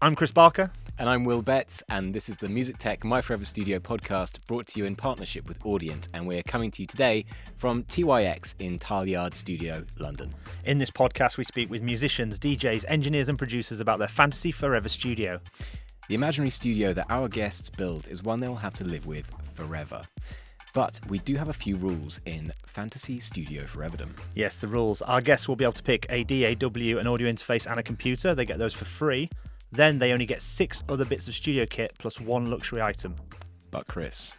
I'm Chris Barker. And I'm Will Betts, and this is the MusicTech My Forever Studio podcast brought to you in partnership with Audient, and we're coming to you today from TYX in Tileyard Studio, London. In this podcast, we speak with musicians, DJs, engineers and producers about their fantasy forever studio. The imaginary studio that our guests build is one they'll have to live with forever. But we do have a few rules in Fantasy Studio Foreverdom. Yes, the rules. Our guests will be able to pick a DAW, an audio interface and a computer. They get those for free. Then they only get 6 other bits of studio kit plus 1 luxury item. But Chris...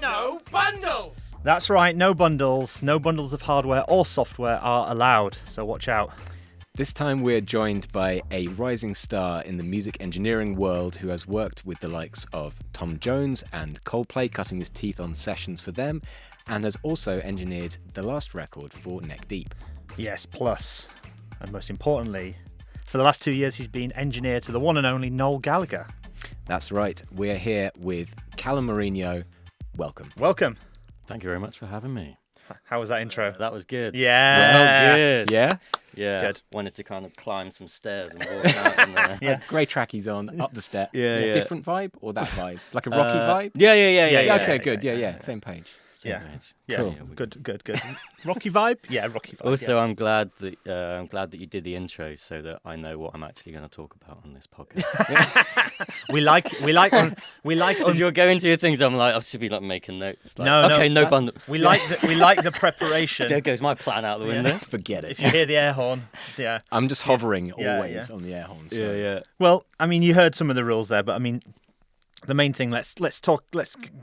No bundles! That's right, no bundles. No bundles of hardware or software are allowed, so watch out. This time we're joined by a rising star in the music engineering world who has worked with the likes of Tom Jones and Coldplay, cutting his teeth on sessions for them, and has also engineered the last record for Neck Deep. Yes, plus, and most importantly, for the last 2 years he's been engineer to the one and only Noel Gallagher. That's right, we're here with Callum Marinho. Welcome. Welcome. Thank you very much for having me. How was that intro? That was good. Yeah. Well, good. Yeah? Yeah. Good. Wanted to kind of climb some stairs and walk out in there. Yeah. Grey trackies on, up the step. Yeah. Different vibe or that vibe? Like a rocky vibe? Yeah. Okay, good. Yeah. Same page. Same Yeah. page. Yeah, Cool. good. Rocky vibe? Yeah, Rocky vibe. Also, yeah. I'm glad that you did the intro so that I know what I'm actually going to talk about on this podcast. we like As you're going to your things, I'm like, I should be like making notes. Like, No, okay, no that's- bundle. we like the preparation. There goes my plan out the window. Forget it. If you hear the air horn, yeah. I'm just hovering Yeah, always yeah. on the air horn. So. Well, I mean, you heard some of the rules there, but I mean, the main thing. Let's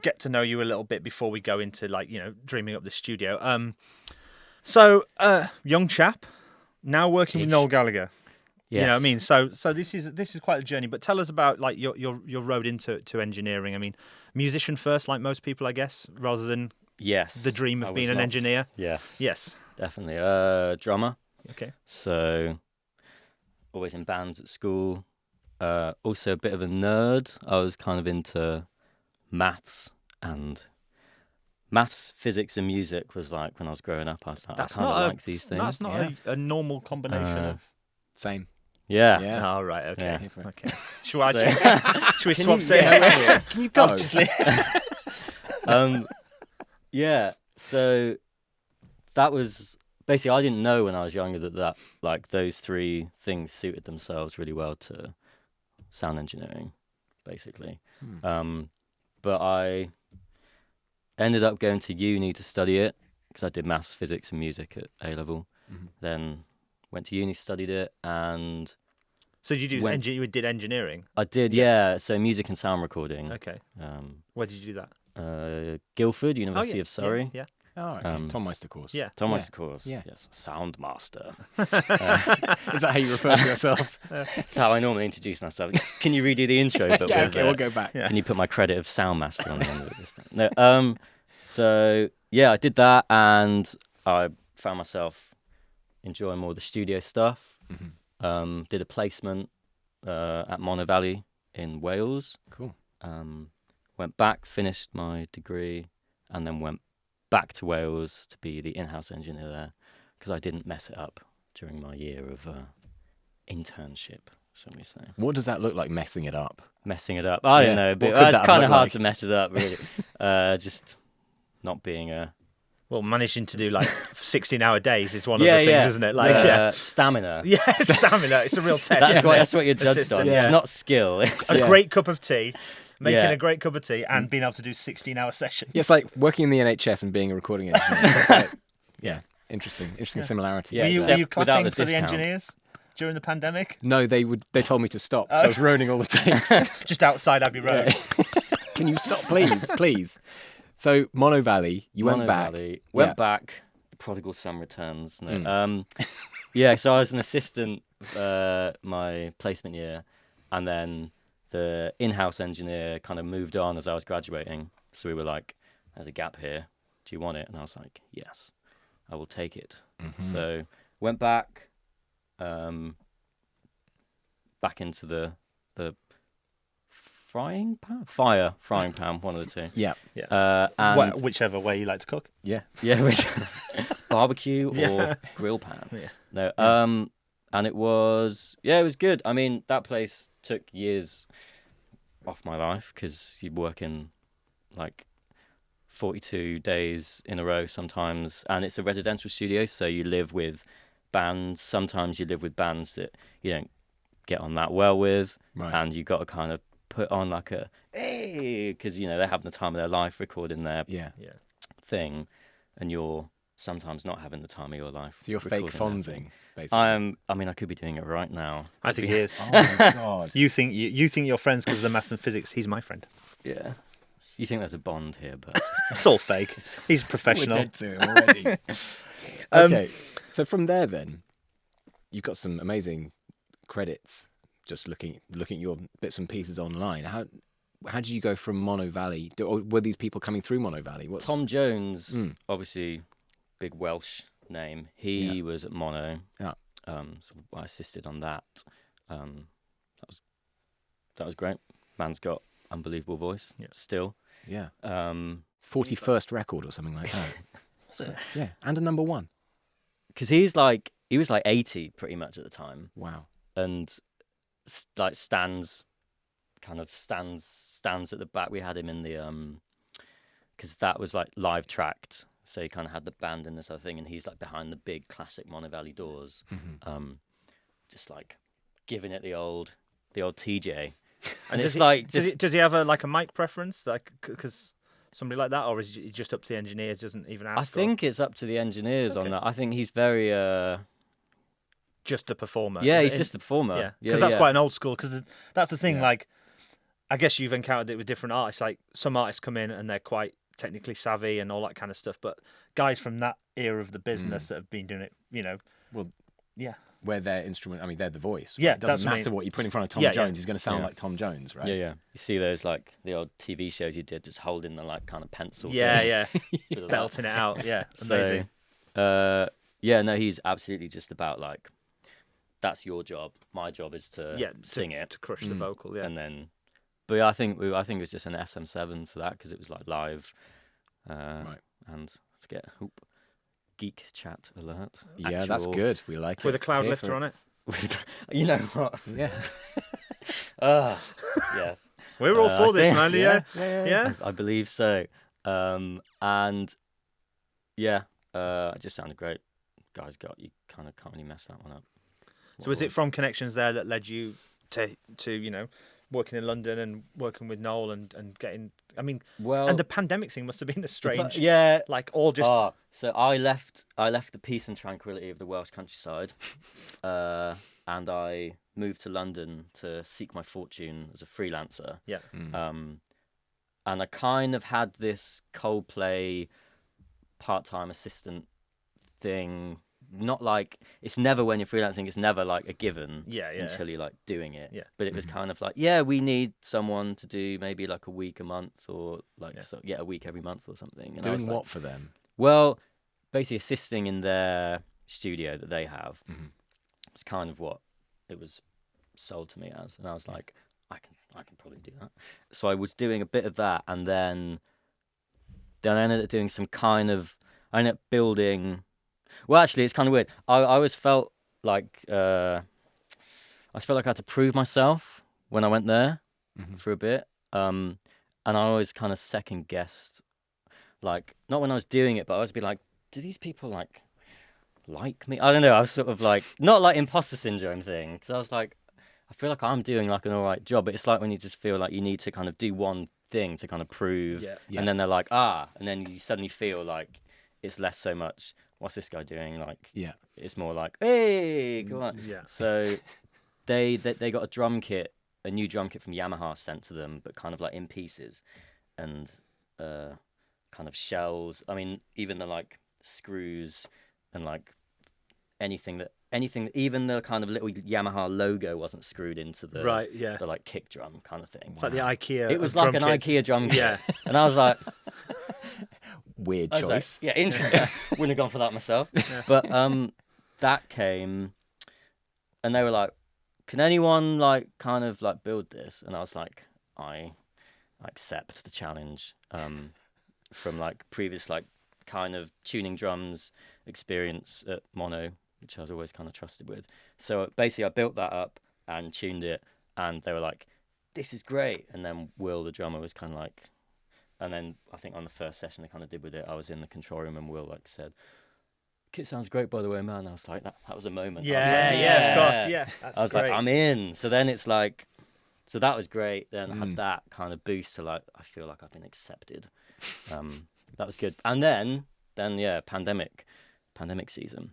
get to know you a little bit before we go into dreaming up the studio. So young chap, now working with Ish. Noel Gallagher. Yes. You know what I mean? So this is quite a journey. But tell us about like your road into engineering. I mean, musician first, like most people, I guess, rather than Yes. the dream I of was being an not. engineer. Yes. Yes. Definitely. Drummer. Okay. So, always in bands at school. Also a bit of a nerd. I was kind of into maths, physics, and music was like when I was growing up. I was like, I kind of like these things. That's not a normal combination of. Same. Yeah. Oh, right. Okay. Yeah. Here for it. Okay. Should I So- should we swap you- seats? yeah. Can you go? Yeah. So that was basically, I didn't know when I was younger that like those three things suited themselves really well to sound engineering, basically. But I ended up going to uni to study it because I did maths, physics, and music at A level. Then went to uni, studied it, and So did you do When- you did engineering? I did, yeah. So music and sound recording. Okay. Um, Where did you do that? Guildford, University of Surrey. Yeah. Oh, okay. Tom Meister course. Yeah. Thomas, of course. Yeah. Yes. Sound master. Is that how you refer to yourself? That's how I normally introduce myself. Can you redo the intro? But Yeah, with, okay, we'll go back. Yeah. Can you put my credit of sound master on the end of it this time? No. So yeah, I did that, and I found myself enjoying more of the studio stuff. Did a placement at Monnow Valley in Wales. Cool. Went back, finished my degree, and then went back to Wales to be the in-house engineer there because I didn't mess it up during my year of internship, shall we say. What does that look like, messing it up? Messing it up. I Yeah. don't know, but What could it's that have kind of looked hard like? to mess it up, really. Just not being a... Well, managing to do like 16-hour days is one of the things, isn't it? Like, Stamina. yeah, stamina. It's a real test. That's isn't what it? that's what you're judged on. Assistant, yeah. It's not skill. It's, A great cup of tea, making Yeah. a great cup of tea, and being able to do 16-hour sessions. Yeah, it's like working in the NHS and being a recording engineer. It's like, yeah, interesting similarity. Yeah, Were you except without clapping the for the discount. engineers during the pandemic? No, they told me to stop, so I was ruining all the takes. Just outside Abbey Road. Can you stop, please? So Monnow Valley, you went Monnow back. Valley, Yeah. went back. Prodigal son returns. No. Yeah, so I was an assistant my placement year, and then the in-house engineer kind of moved on as I was graduating. So we were like, "There's a gap here. Do you want it?" And I was like, "Yes, I will take it." So went back, back into the frying pan, one of the two. Yeah. And Whichever way you like to cook. Yeah. yeah, which barbecue or Yeah. grill pan. Yeah. No. And it was good. I mean, that place took years off my life because you're working like 42 days in a row sometimes, and it's a residential studio, so you live with bands. Sometimes you live with bands that you don't get on that well with, and you got to kind of put on like a hey, because you know they're having the time of their life recording their thing, and you're sometimes not having the time of your life. So you're fake recording their fonzing, thing. basically. I mean, I could be doing it right now. I think he is. Oh my god. You think you're friends because of the maths and physics. He's my friend. Yeah. You think there's a bond here, but It's all fake. He's professional. We're dead to him already. Okay, so from there then, you've got some amazing credits. Just looking at your bits and pieces online. How did you go from Monnow Valley? Or were these people coming through Monnow Valley? Tom Jones, obviously, big Welsh name. He was at Monnow. Yeah. So I assisted on that. That was great. Man's got unbelievable voice. Yeah. Still. Yeah. 41st record or something like that. Was it? Yeah, and a number one. Because he was like 80 pretty much at the time, Wow. and like stands at the back. We had him in the because that was like live tracked, so he kind of had the band in this other thing, and he's like behind the big classic Monnow Valley doors, just like giving it the old TJ. And does he have a mic preference, like because somebody like that, or is it just up to the engineers? Doesn't even ask. I think it's up to the engineers on that. I think he's very just a performer. Yeah, he's just a performer. Yeah, because that's quite an old school. Because that's the thing. Like, I guess you've encountered it with different artists. Like some artists come in and they're quite technically savvy and all that kind of stuff, but guys from that era of the business that have been doing it, where their instrument, I mean, they're the voice. Right? Yeah, it doesn't matter what you put in front of Tom Jones. He's going to sound like Tom Jones, right? Yeah. You see those like the old TV shows you did, just holding the like kind of pencil. Yeah. Belting it out. Yeah, amazing. So, no, he's absolutely just about like, that's your job. My job is to sing it, to crush the vocal. Yeah, and then, but I think it was just an SM7 for that because it was like live, right? And let's get geek chat alert. Yeah, that's good. We like it. With a cloud lifter on it. You know what? Yeah. Yes. We're all for this, man. Yeah. I believe so. And it just sounded great. Guys, you kind of can't really mess that one up. So was it from connections there that led you to working in London and working with Noel and getting? I mean, and the pandemic thing must have been a strange. Like all just. So I left the peace and tranquility of the Welsh countryside, and I moved to London to seek my fortune as a freelancer. Yeah. And I kind of had this Coldplay part-time assistant thing. Not like it's never when you're freelancing, it's never like a given until you're like doing it. Yeah. But it was kind of like, we need someone to do maybe like a week a month or like a week every month or something. And doing what for them? Well, basically assisting in their studio that they have. It's kind of what it was sold to me as, and I was like, I can probably do that. So I was doing a bit of that, and then I ended up doing I ended up building. Well, actually, it's kind of weird. I always felt like I had to prove myself when I went there for a bit, and I always kind of second guessed, like not when I was doing it, but I always be like, do these people like me? I don't know. I was sort of like not like imposter syndrome thing, because I was like, I feel like I'm doing like an all right job, but it's like when you just feel like you need to kind of do one thing to kind of prove, and then they're like and then you suddenly feel like it's less so much. What's this guy doing? Like, it's more like, hey, come on. Yeah. So they got a new drum kit from Yamaha sent to them, but kind of like in pieces, and kind of shells. I mean, even the like screws and like anything, even the kind of little Yamaha logo wasn't screwed into the the like kick drum kind of thing. It's like the IKEA. It was like an IKEA drum kit. Yeah. And I was like, weird choice. Like, interesting. Wouldn't have gone for that myself. But that came, and they were like, can anyone like kind of like build this? And I was like, I accept the challenge from like previous like kind of tuning drums experience at Monnow which I was always kind of trusted with. So basically I built that up and tuned it, and they were like, this is great. And then Will, the drummer, was kind of like, and then I think on the first session they kind of did with it, I was in the control room and Will like said, "Kit sounds great, by the way, man." I was like, that was a moment. Yeah, like, of course, yeah. That's I was great. like, I'm in. So then it's like, so that was great. Then I had that kind of boost to like, I feel like I've been accepted. That was good. And then yeah, pandemic season,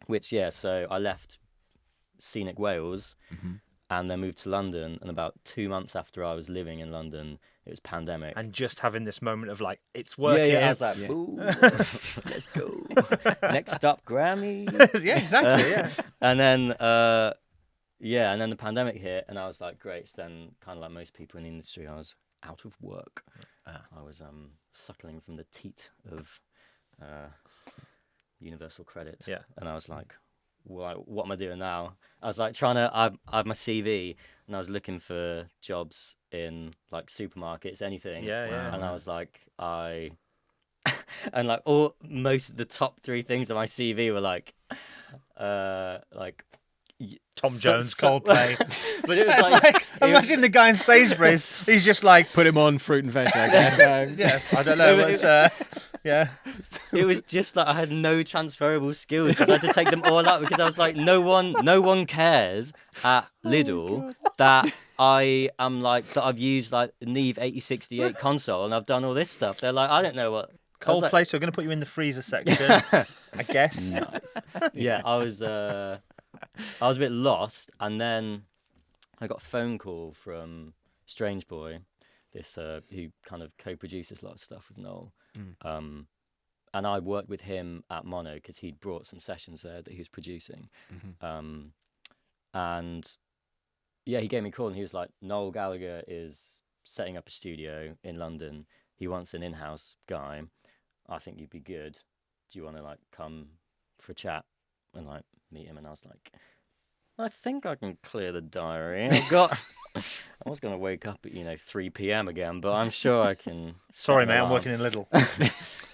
which so I left scenic Wales and then moved to London. And about 2 months after I was living in London, it was pandemic. And just having this moment of like, it's working. Yeah, I was like, ooh, let's go. Next stop, Grammy. Yeah, exactly. Yeah. And then, and then the pandemic hit, and I was like, great. So then, kind of like most people in the industry, I was out of work. I was suckling from the teat of universal credit. Yeah. And I was like, well, what am I doing now? I was like I had my CV, and I was looking for jobs in like supermarkets, anything. Yeah. And I was like, and like most of the top 3 things on my CV were like Tom Jones, Coldplay. But it was like imagine the guy in Sainsbury's. He's just like, put him on fruit and veg. I guess. yeah, I don't know. Yeah. It was just like I had no transferable skills because I had to take them all out, because I was like, no one cares at Lidl that I am like, that I've used like the Neve 8068 console and I've done all this stuff. They're like, I don't know what. Coldplay, so we're going to put you in the freezer section, I guess. Nice. Yeah, I was a bit lost, and then I got a phone call from Strange Boy, this who kind of co-produces a lot of stuff with Noel. And I worked with him at Monnow because he'd brought some sessions there that he was producing. And yeah, he gave me a call and he was like, Noel Gallagher is setting up a studio in London. He wants an in-house guy. I think you'd be good. Do you want to like come for a chat and like meet him? And I was like, I think I can clear the diary. I was going to wake up at 3 p.m. again, but I'm sure I can. Sorry, mate, I'm working in Lidl.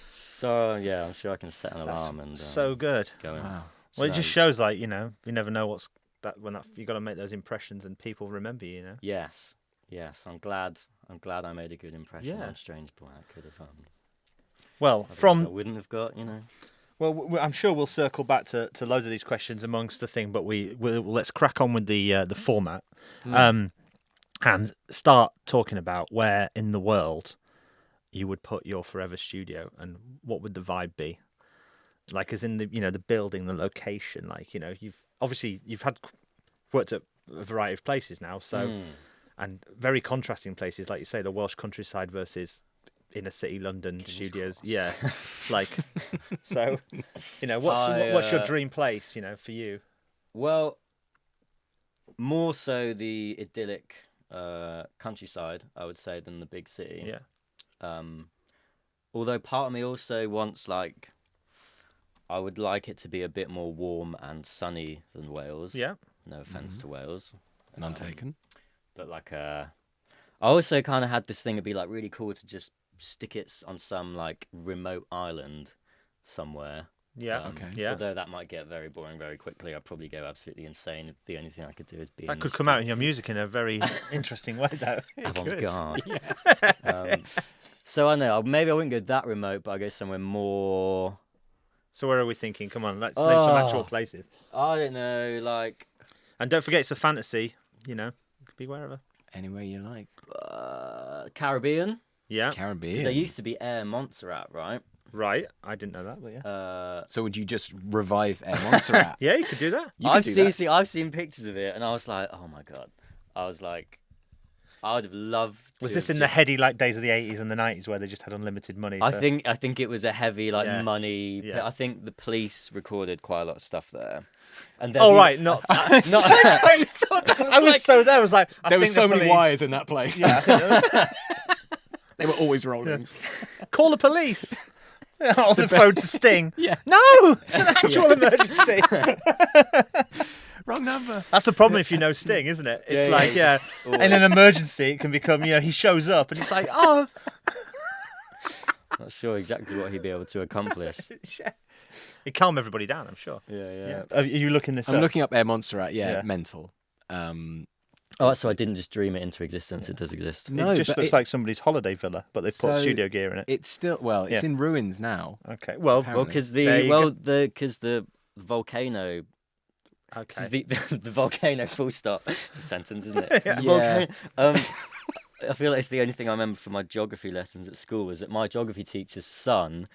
So yeah, I'm sure I can set an alarm and so good. Go in. Wow. Well, it just shows like you never know you got to make those impressions and people remember you. Yes. I'm glad I made a good impression on Strange Boy. I could have. Well, I wouldn't have got. Well, I'm sure we'll circle back to loads of these questions amongst the thing, but let's crack on with the format, and start talking about where in the world you would put your forever studio, and what would the vibe be, like as in the the building, the location, like you've worked at a variety of places now, so and very contrasting places, like you say, the Welsh countryside versus inner city London King's studios. Cross. Yeah, like so what's your dream place for you? Well, more so the idyllic countryside, I would say, than the big city. Although part of me also wants I would like it to be a bit more warm and sunny than Wales. No offense to Wales, none taken. But I also kind of had this thing. It'd be really cool to just stick it on some remote island somewhere. Although that might get very boring very quickly. I'd probably go absolutely insane if the only thing I could do is be. That could come out in your music in a very interesting way, though. Avant-garde. So I know maybe I wouldn't go that remote, but I go somewhere more. So where are we thinking? Come on, let's name some actual places. I don't know, And don't forget, it's a fantasy. It could be wherever. Anywhere you like. Caribbean. Yeah. Caribbean. Because there used to be Air Montserrat, right? Right. I didn't know that, but yeah. So would you just revive Air Montserrat? Yeah, you could do that. I've seen pictures of it, and I was like, oh my god. I was like, I would have loved. Was this in the heady days of the 80s and the 90s where they just had unlimited money? I think it was a heavy money. Yeah. I think the police recorded quite a lot of stuff there. And right, not. I totally thought that I was so there. I was like, there were so many wires in that place. Yeah, they were always rolling. Call the police. On the phone to Sting. Yeah. No, it's an actual emergency. Wrong number. That's the problem if you know Sting, isn't it? It's in an emergency, it can become, he shows up and it's like, oh. Not sure exactly what he'd be able to accomplish. It calm everybody down, I'm sure. Yeah. Are you looking this I'm up? looking up Air Montserrat. Yeah. Mental. Oh, so I didn't just dream it into existence. It does exist. No, it just but looks like somebody's holiday villa, but they've put So, studio gear in it. It's still it's in ruins now. Okay. Well, apparently. Well, because There you go. the volcano. This is okay. the volcano. Full stop. It's a sentence, isn't it? Yeah. The volcano. I feel like it's the only thing I remember from my geography lessons at school was that my geography teacher's son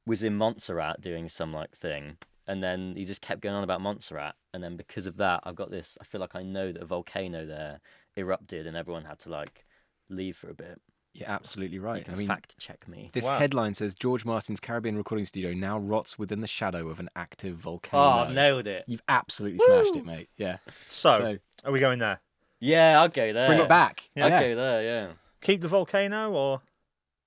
was in Montserrat doing some like thing, and then he just kept going on about Montserrat, and then because of that, I've got this. I feel like I know that a volcano there erupted, and everyone had to like leave for a bit. You're absolutely You right. can I mean, fact check me. this Wow. headline says George Martin's Caribbean recording studio now rots within the shadow of an active volcano. Oh, I've nailed it. You've absolutely smashed it, mate. Yeah. So, are we going there? Yeah, I'll go there. Bring it back. Yeah. I'll Yeah. go there. Yeah. Keep the volcano, or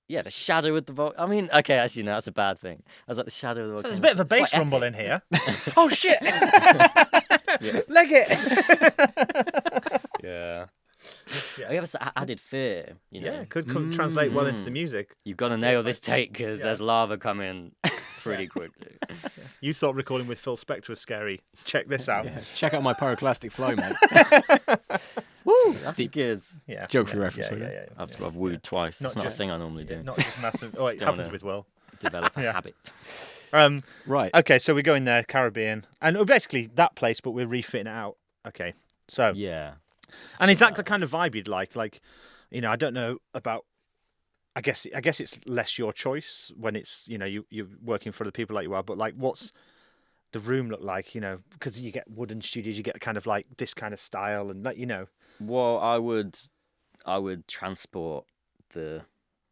Yeah, the shadow of the volcano. I mean, okay, actually, no, that's a bad thing. I was like, the shadow of the volcano. there's a bit of a It's quite bass rumble epic. in here. Oh shit! Leg it. Yeah. Yeah. I have added fear, you know. Yeah, could translate well into the music. You've got to nail this take because Yeah. there's lava coming pretty quickly. You thought recording with Phil Spector was scary. Check this out. Check out my pyroclastic flow, mate. Woo! That's deep good. Yeah. Geography yeah, reference yeah, for you. yeah, yeah, I've wooed twice. Not That's not a just- thing I normally do. yeah. Not just massive. Oh, it Don't happens wanna- with Will. Develop a Yeah. habit. Right. Okay, so we're going there, Caribbean, and we're basically that place, but we're refitting it out. Okay, so Yeah. and is that the kind of vibe you'd like? Like, you know, I don't know about. I guess it's less your choice when it's you're working for the people like you are, but like, what's the room look like? You know, because you get wooden studios, you get kind of like this kind of style, and like Well, I would transport the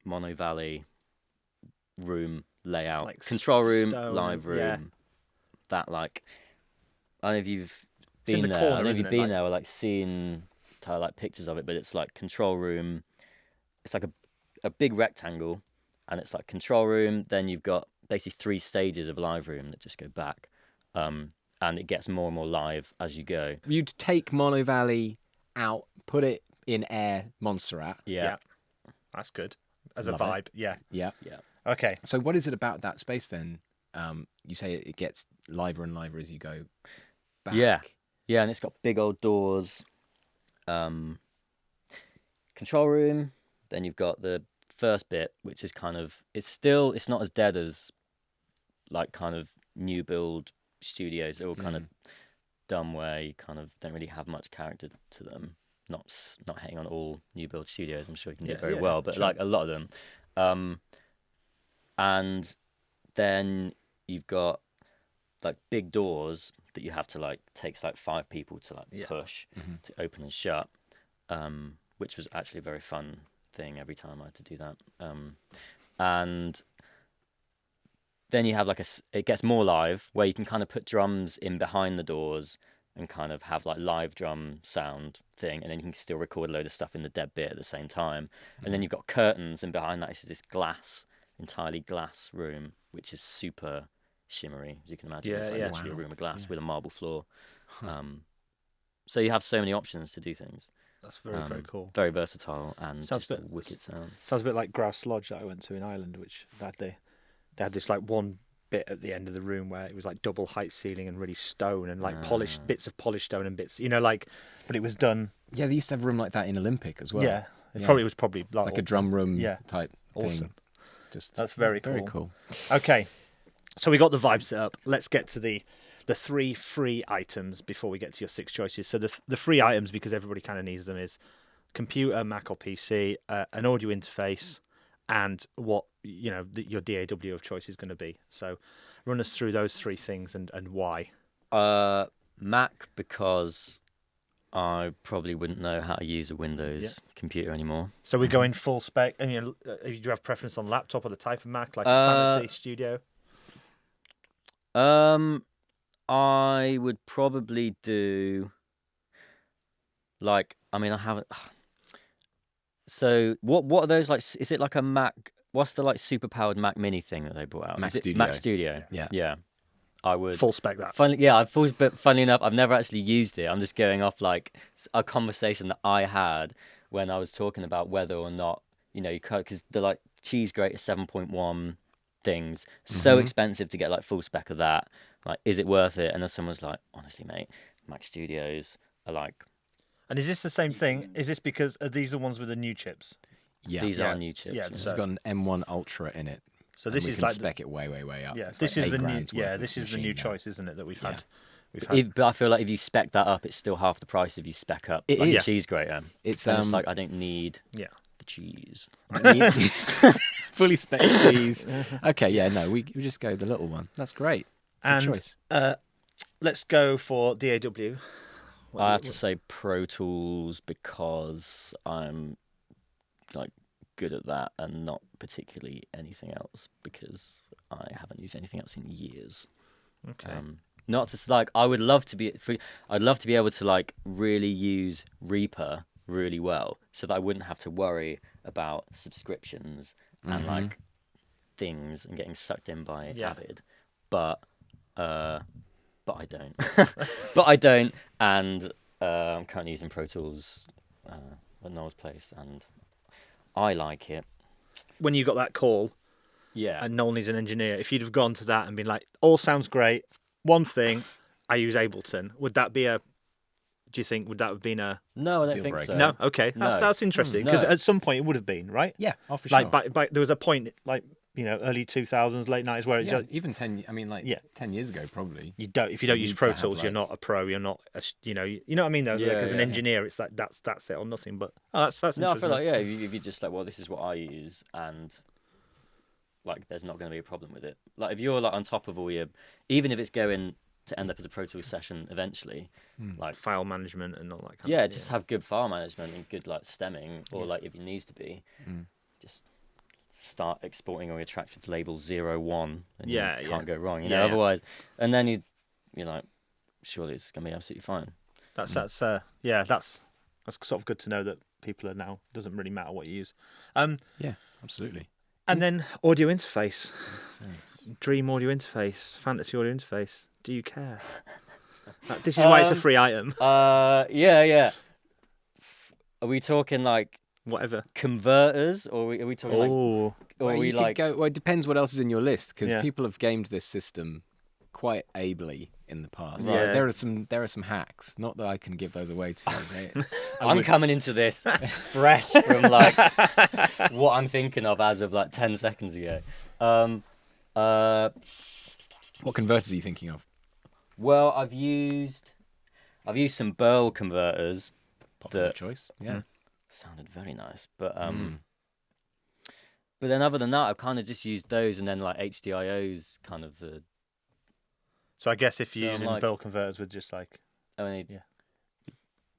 Monnow Valley room layout, Like control room, stone, live room. yeah. That like, I don't know if you've It's in been the there. I corner, don't know if isn't you've it? been Like- there or like seen like pictures of it, but it's like control room. It's like a big rectangle, and it's like control room. Then you've got basically 3 stages of live room that just go back, and it gets more and more live as you go. You'd take Monnow Valley out, put it in Air Montserrat. Yeah. that's good as a Love it. vibe. Yeah. Yeah. Okay. So what is it about that space then? You say it gets liver and liver as you go back. Yeah. Yeah, and it's got big old doors. Control room. Then you've got the first bit, which is kind of it's not as dead as like kind of new build studios. They're all kind of dumb where you kind of don't really have much character to them. Not hating on all new build studios. I'm sure you can do Yeah, it very yeah, well, but sure. like a lot of them. And then you've got like big doors that you have to like takes like 5 people to like push to open and shut, which was actually a very fun thing every time I had to do that. And then you have like it gets more live where you can kind of put drums in behind the doors and kind of have like live drum sound thing, and then you can still record a load of stuff in the dead bit at the same time. And then you've got curtains, and behind that is this entirely glass room, which is super shimmery, as you can imagine. It's like Yeah. literally a Wow. room of glass with a marble floor. So you have so many options to do things. That's very cool. Very versatile and Sounds just a bit- wicked sound. Sounds a bit like Grouse Lodge that I went to in Ireland, which they had this like one bit at the end of the room where it was like double height ceiling and really stone and like polished bits of polished stone and bits, but it was done. Yeah, they used to have a room like that in Olympic as well. Yeah, it Yeah. probably was Like a drum room Yeah. type Awesome. thing. Just That's very Very cool. cool. Okay, so we got the vibe set up. Let's get to the 3 free items before we get to your 6 choices. So the free items, because everybody kind of needs them, is computer, Mac or PC, an audio interface, and what your DAW of choice is going to be. So run us through those 3 things and why. Mac, because I probably wouldn't know how to use a Windows computer anymore. So we're going full spec. And do you have preference on laptop or the type of Mac, like a Fantasy Studio? I would probably do I haven't. So what are those like? Is it like a Mac? What's the like super powered Mac Mini thing that they brought out? Mac Is it Studio. Mac Studio. Yeah. I would. Full spec that. But funnily enough, I've never actually used it. I'm just going off like a conversation that I had when I was talking about whether or not you because the like cheese grate is 7.1, things. So expensive to get like full spec of that. Like, is it worth it? And then someone's like, honestly, mate, Mac Studios are like. And is this the same thing? Is this because are these the ones with the new chips? Yeah. These are new chips. Yeah, This so- has got an M1 Ultra in it. So and this we is can like spec it way, way, way up. yeah. It's This like is the new £8,000 worth this of is the new machine now. choice, isn't it? That we've Yeah. had. We've had. But I feel like if you spec that up, it's still half the price if you spec up It like is. a cheese grater. It's And it's like, I don't need Yeah. the cheese. fully spec cheese. Okay, yeah, no, we just go the little one. That's great. Good And choice. let's go for DAW. I have to say Pro Tools because I'm like good at that and not particularly anything else because I haven't used anything else in years. Okay. Not to like I would love to be I'd love to be able to like really use Reaper really well so that I wouldn't have to worry about subscriptions and like things and getting sucked in by Avid. But I don't. But I don't, and I'm currently using Pro Tools at Noel's place, and I like it. When you got that call, Yeah. and Noel needs an engineer, if you'd have gone to that and been like, all sounds great, one thing, I use Ableton, would that be a? Do you think would that have been a? No, I don't Deal think breaker. so. No, okay, No. that's interesting because no. at some point it would have been right. Yeah, oh, for sure. Like, there was a point like early 2000s, late 90s where it's yeah, just, even 10, I mean, like 10 years ago, probably. you don't if you don't You use need Pro to have, Tools, you're like- not a pro. You're not you know what I mean though. Yeah, As an yeah. engineer, it's like that's it or nothing. But that's No, I interesting. feel like if you just like, well, this is what I use, and like, there's not going to be a problem with it. Like, if you're like on top of all your, even if it's going to end up as a Pro Tools session eventually, like file management and all that kind yeah, of just stuff. have good file management and good like stemming, or like if it needs to be, just start exporting all your tracks with label 01 and Yeah, you yeah. can't go wrong, you Yeah, know. yeah. Otherwise, and then you're like, surely it's gonna be absolutely fine. That's sort of good to know that people are now doesn't really matter what you use. Yeah, absolutely. And then audio interface, Dream audio interface, Fantasy audio interface. Do you care? This is why it's a free item. Yeah. Are we talking like Whatever. converters, or are we talking like, Oh, or are Well, we you could like? go, well, it depends what else is in your list because Yeah. people have gamed this system quite ably in the past. Right. There are some hacks. Not that I can give those away to you. I'm coming into this fresh from like what I'm thinking of as of like 10 seconds ago. What converters are you thinking of? Well, I've used some Burl converters. Popular The- choice. Yeah. Sounded very nice, but then other than that, I've kind of just used those, and then like HDIOs, kind of the. so I guess if you're So I'm using like- Burl converters with just like I need, Yeah.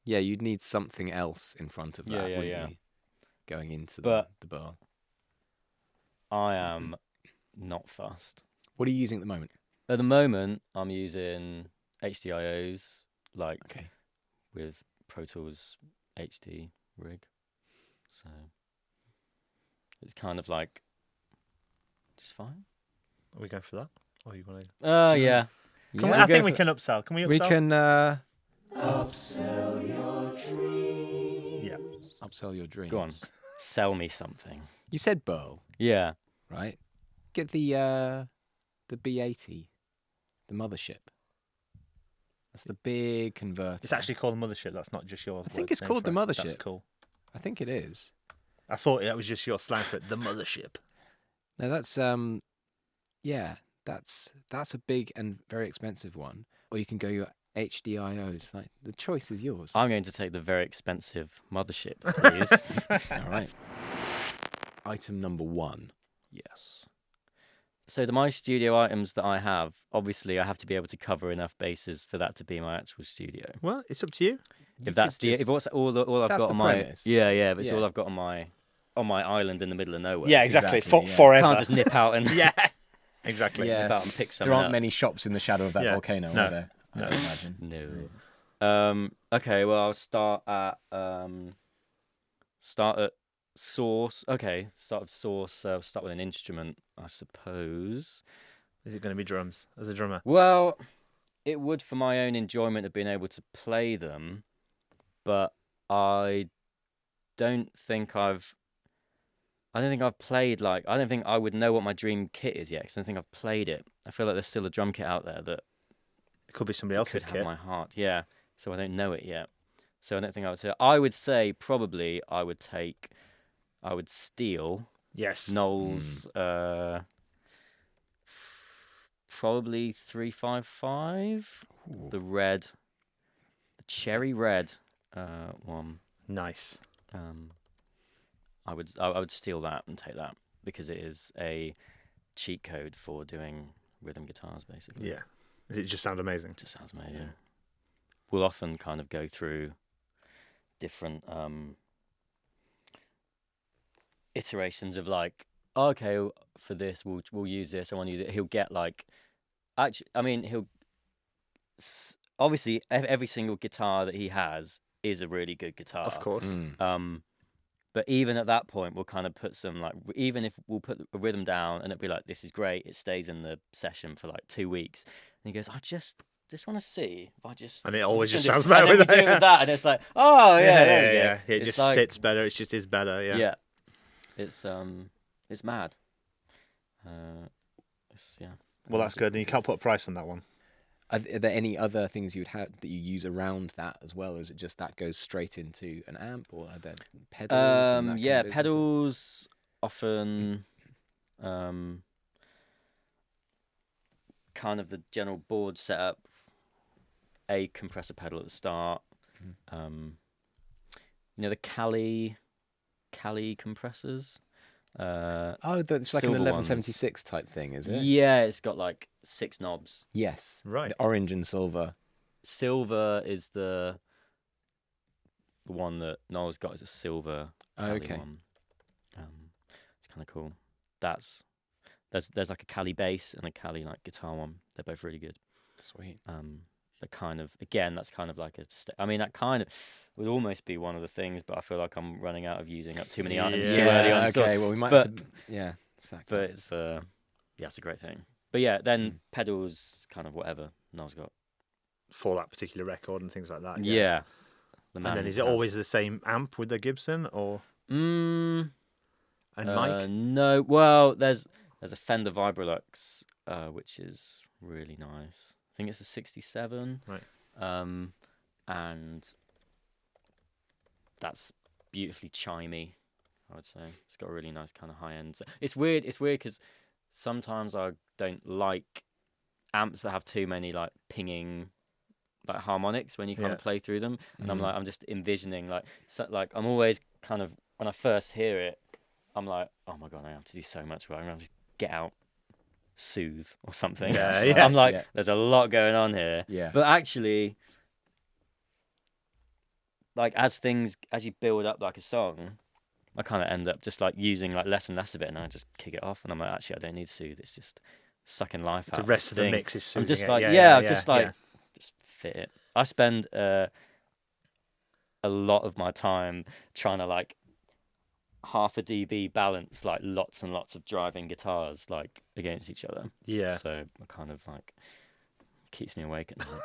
Yeah, you'd need something else in front of that, Yeah, wouldn't yeah. you? Going into But- the bar. I am not fussed. What are you using at the moment? At the moment, I'm using HDIOs, like Okay. with Pro Tools HD rig. So it's kind of like just fine. are we going for that? Or you want to? Oh yeah. Can Yeah. I think we can upsell. Can we upsell? We can Yeah. upsell your dreams. Go on. Sell me something. You said Burl, Yeah. right? Get the B80, the mothership. That's the big converter. It's actually called the mothership. That's not just your. I think word it's name called for the it. That's mothership. cool. I think it is. I thought that was just your slang for it. The mothership. No, that's that's a big and very expensive one. Or you can go your HDIOs. Like the choice is yours. I'm going to take the very expensive mothership, please. All right. Item number 1. Yes. So my studio items that I have, obviously, I have to be able to cover enough bases for that to be my actual studio. Well, it's up to you. If that's the, if what's all I've that's got the on my, premise. yeah, if it's Yeah. all I've got on my island in the middle of nowhere. Yeah, exactly. Exactly, yeah. Forever. Can't just nip out and Yeah. Exactly. Yeah. nip out and pick There something aren't up. many shops in the shadow of that Yeah. volcano, No. are there? I don't imagine. No. Okay. Well, I'll start at source. Okay. Start with source. Start with an instrument, I suppose. Is it going to be drums as a drummer? Well, it would for my own enjoyment of being able to play them, but I don't think I I don't think I've played like. I don't think I would know what my dream kit is yet. 'Cause I don't think I've played it. I feel like there's still a drum kit out there that It could be somebody else's could kit. have my heart. Yeah. So I don't know it yet. So I don't think I would say. I would say probably I would steal Yes. Noel's probably 355. The red, the cherry red one. Nice. I would steal that and take that because it is a cheat code for doing rhythm guitars, basically. Yeah. Does it just sound amazing? It just sounds amazing. We'll often kind of go through different iterations of like, okay, for this we'll use this. I want to use it. He'll get like, actually, I mean, obviously every single guitar that he has is a really good guitar. Of course. But even at that point, we'll kind of put some like, even if we'll put a rhythm down and it'll be like, this is great. It stays in the session for like 2 weeks. And he goes, I just want to see if I just. And it always just do- sounds better and then with we do it with that, and it's like, oh yeah, there we go. It It's just like- sits better. It just is better. Yeah. Yeah, it's mad. Yeah. Well, that's good. And you can't put a price on that one. Are there any other things you would have that you use around that as well? Or is it just that goes straight into an amp, or are there pedals? And that kind Yeah, of business? pedals often. Kind of the general board setup. A compressor pedal at the start. The Cali compressors. It's like an silver 1176 type thing, is it? Yeah, it's got like 6 knobs. Yes. Right. The orange and silver. Silver is the one that Noel's got is a silver Cali Okay. one. It's kind of cool. There's like a Cali bass and a Cali like guitar one. They're both really good. Sweet. That kind of, again, that's kind of like I mean, that kind of would almost be one of the things, but I feel like I'm running out of using up too many items too early on. Okay, well we might but- have to, yeah, exactly. But it's it's a great thing. But yeah, then pedals, kind of whatever Noel's got. For that particular record and things like that. Yeah. And then is it always the same amp with the Gibson or and mic? No. Well, there's a Fender Vibrolux, which is really nice. I think it's a 67. Right. And that's beautifully chimey, I would say. It's got a really nice kind of high end. It's weird because sometimes I don't like amps that have too many like pinging like harmonics when you kind of play through them. And I'm just envisioning like I'm always kind of, when I first hear it, I'm like, oh my God, I have to do so much work. I'm going to just get out Soothe or something. Yeah. I'm like, there's a lot going on here. Yeah. But actually, like as you build up like a song, I kind of end up just like using like less and less of it, and I just kick it off, and I'm like, actually, I don't need Soothe. It's just sucking life out. The rest of the thing. mix is I'm just soothing it. like, just fit it. I spend a lot of my time trying to like half a dB balance like lots and lots of driving guitars like against each other. Yeah. So it kind of like keeps me awake at night.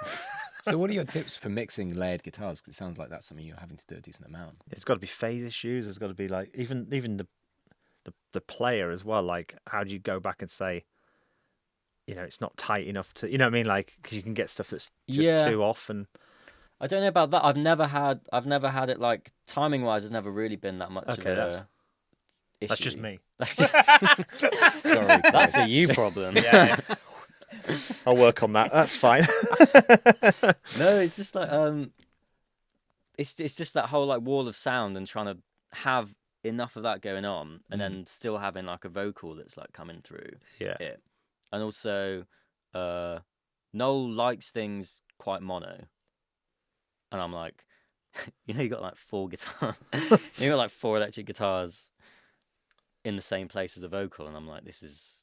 So what are your tips for mixing layered guitars? Because it sounds like that's something you're having to do a decent amount. There's got to be phase issues. There's got to be like even the player as well. Like, how do you go back and say, it's not tight enough to, you know what I mean? Like, because you can get stuff that's just too off. And I don't know about that. I've never had it like timing wise. Has never really been that much of a issue. that's just me. Sorry, That's a you problem. Yeah. I'll work on that. That's fine. No, it's just like it's just that whole like wall of sound and trying to have enough of that going on, and then still having like a vocal that's like coming through it. And also, Noel likes things quite mono, and I'm like, you got like 4 guitars, you got like 4 electric guitars in the same place as a vocal, and I'm like, this is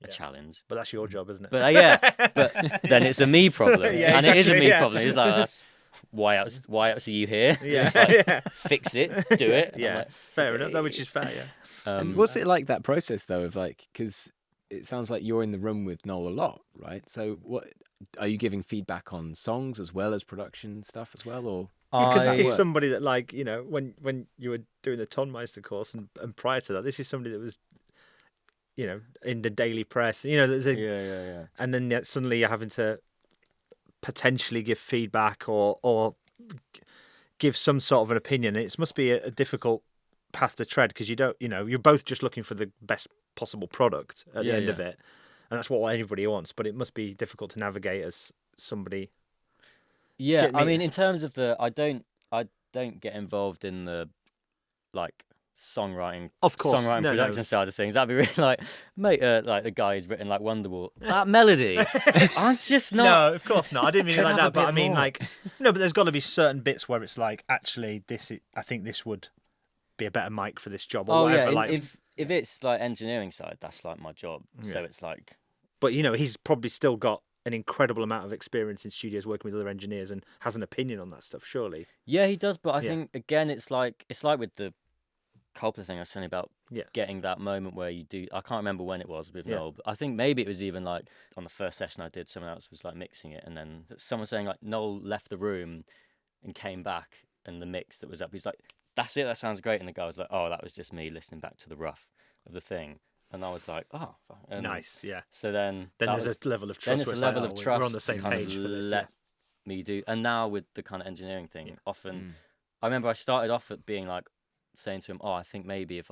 a challenge. But that's your job, isn't it? But but then it's a me problem, Yeah, and it is a exactly, me yeah. problem. It's like, that's why else are you here? Yeah. Like, fix it, do it. And I'm Yeah. like, Fair enough. Though, which is fair. Yeah. And what's it like, that process though, of like, because it sounds like you're in the room with Noel a lot, right? So what are you giving feedback on songs as well as production stuff as well, or? Because this is work? somebody that, like, you know, when you were doing the Tonmeister course and prior to that, this is somebody that was, you know, in the daily press. You know, there's a Yeah. and then yet suddenly you're having to potentially give feedback or give some sort of an opinion. It must be a difficult path to tread because you don't, you know, you're both just looking for the best possible product at the end of it, and that's what anybody wants. But it must be difficult to navigate as somebody. Yeah, I mean, in terms of I don't get involved in the like songwriting, Of course, no. production side of things. That'd be really like, mate, like the guy who's written like Wonderwall. That melody, I'm just not. No, of course not. I didn't mean it Could like have a that. But bit I mean, more. like, no. But there's got to be certain bits where it's like, actually, I think this would be a better mic for this job, or whatever. Yeah, like, if it's like engineering side, that's like my job. So Yeah. it's like, But you know, he's probably still got an incredible amount of experience in studios working with other engineers and has an opinion on that stuff. Surely. yeah, he does. But I Yeah. think again, it's like with the Coldplay thing I was telling you about, Yeah. getting that moment where you do. I can't remember when it was with Yeah. Noel, but I think maybe it was even like on the first session I did. Someone else was like mixing it, and then someone saying like Noel left the room and came back, and the mix that was up, he's like, "That's it, that sounds great." And the guy was like, "Oh, that was just me listening back to the rough of the thing." And I was like, "Oh, fuck." And Nice. Yeah. So then Then that there's was, a level of then trust. it's where a like, level oh, of trust We're on the same to kind page of for this. let me do. And now with the kind of engineering thing, Yeah. often I remember I started off at being like saying to him, "Oh, I think maybe if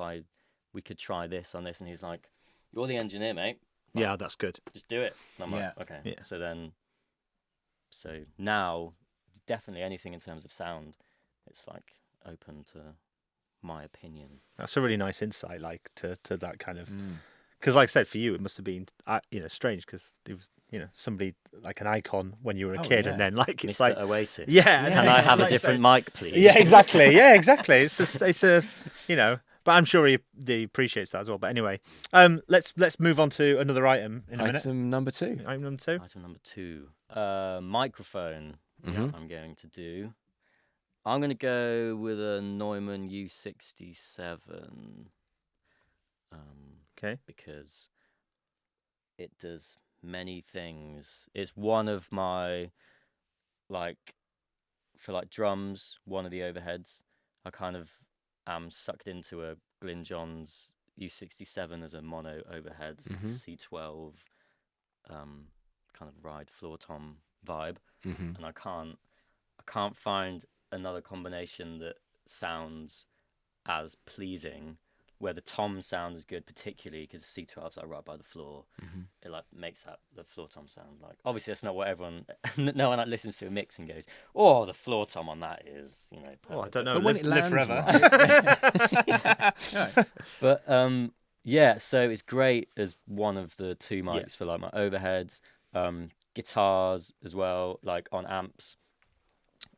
we could try this on this," and he's like, "You're the engineer, mate. Like, Yeah, that's good. just do it." And I'm Yeah. like, "Okay." Yeah. So now, definitely anything in terms of sound, it's like open to my opinion. That's a really nice insight, like to that kind of. Because, like I said, for you, it must have been, you know, strange because it was, you know, somebody like an icon when you were a kid, and then like it's Mr. like Oasis. Yeah. Can I have a like, different mic, please? Yeah, exactly. Yeah, exactly. It's a you know, but I'm sure he appreciates that as well. But anyway, let's move on to another item in a minute. Item number 2. Item number 2. Item number 2. Microphone. Mhm. I'm going to do. I'm going to go with a Neumann U67. Okay. Because it does many things. It's one of my, like, for like drums, one of the overheads. I kind of am sucked into a Glyn Johns U67 as a mono overhead, C12, kind of ride floor tom vibe, and I can't find another combination that sounds as pleasing, where the tom sound is good, particularly because the C12s are right by the floor. It like makes the floor tom sound like, obviously that's not what no one that listens to a mix and goes, "Oh, the floor tom on that is, you know, perfect." Oh, I don't know. But when it live lands forever. But yeah, so it's great as one of the two mics for like my overheads, guitars as well, like on amps,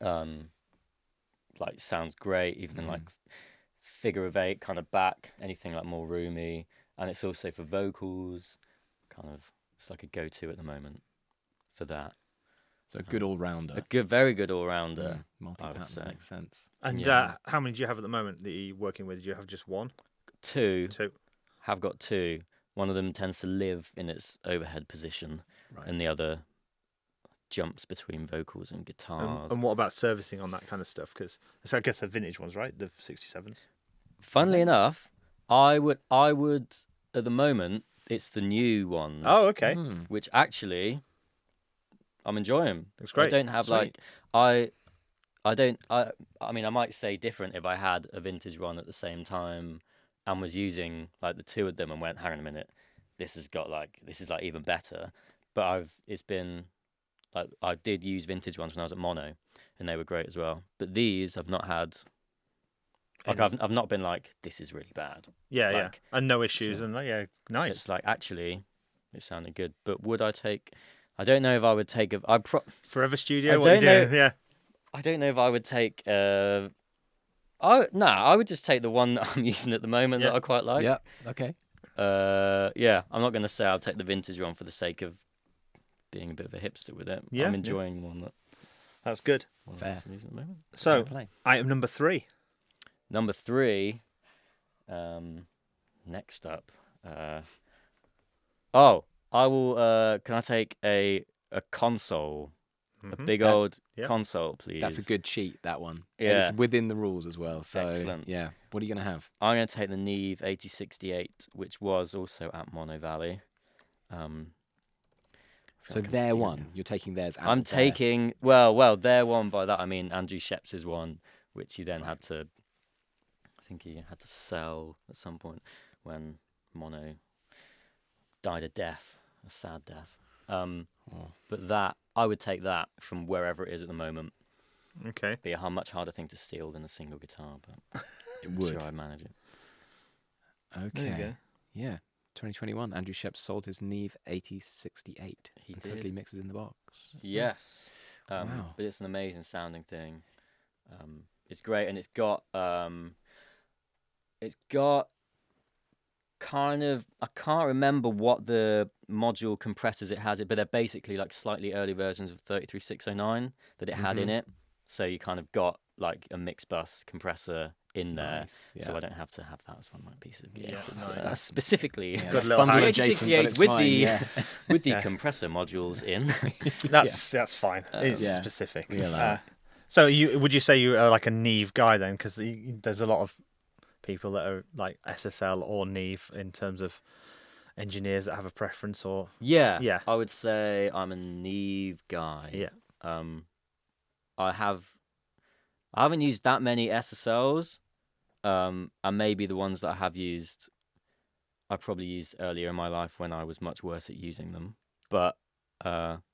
like sounds great, even in like figure of 8 kind of back, anything like more roomy, and it's also for vocals, kind of, it's like a go-to at the moment for that. So a good all-rounder. Very good all-rounder. Multi-pattern makes sense. And how many do you have at the moment that you're working with? Do you have just one? Two. Two. Have got two. One of them tends to live in its overhead position, and the other jumps between vocals and guitars. And what about servicing on that kind of stuff? Because I guess the vintage ones, right? The 67s. Funnily enough, I would at the moment, it's the new ones. Oh, okay. Which actually I'm enjoying. Looks great. I don't have Sweet. I mean, I might say different if I had a vintage one at the same time and was using like the two of them and went, hang on a minute, this is like even better. But it's been like, I did use vintage ones when I was at Monnow, and they were great as well. But these I've not had. Like I've not been like, this is really bad. Yeah, and no issues, and nice. It's like, actually, it sounded good. But would I take? I don't know if I would take Forever Studio. I What are you don't know. doing? Yeah. I don't know if I would take. I would just take the one that I'm using at the moment that I quite like. Yeah. Okay. I'm not going to say I'll take the vintage one for the sake of being a bit of a hipster with it. Yeah, I'm enjoying one that's good. Fair. I'm using at the moment. So, item number 3. Number 3. Next up. I will. Can I take a a console, a Mhm. big That- old Yep. console, please. That's a good cheat, that one. And Yeah. it's within the rules as well. So, Excellent. yeah. What are you going to have? I'm going to take the Neve 8068, which was also at Monnow Valley. I feel So like I'm their stealing one, it. you're taking theirs out I'm of their- taking well their one. By that I mean Andrew Sheps's one, which he then had to. I think he had to sell at some point when Monnow died a death, a sad death. Oh. But that I would take that from wherever it is at the moment. Okay. Be a much harder thing to steal than a single guitar, but It I'm would. sure I'd manage it. Okay. There you go. Yeah. 2021, Andrew Sheps sold his Neve 8068. He and did. totally mixes in the box. Yes. Wow. But it's an amazing sounding thing. It's great, and it's got kind of, I can't remember what the module compressors it has, but they're basically like slightly early versions of 33609 that it had in it. So you kind of got like a mix bus compressor in there. Nice, So yeah. I don't have to have that as one of my pieces of gear. Yeah, 'cause, nice. That's- specifically Yeah, Good that's little bundle hack. adjacent, but 8068 it's with fine, the yeah. with the Yeah. compressor modules in. That's fine. It's Yeah. specific. We allow it. So would you say you are like a Neve guy then? Because there's a lot of people that are like SSL or Neve in terms of engineers that have a preference or Yeah, Yeah. I would say I'm a Neve guy. yeah. I haven't used that many SSLs, and maybe the ones that I have used, I probably used earlier in my life when I was much worse at using them. But I'm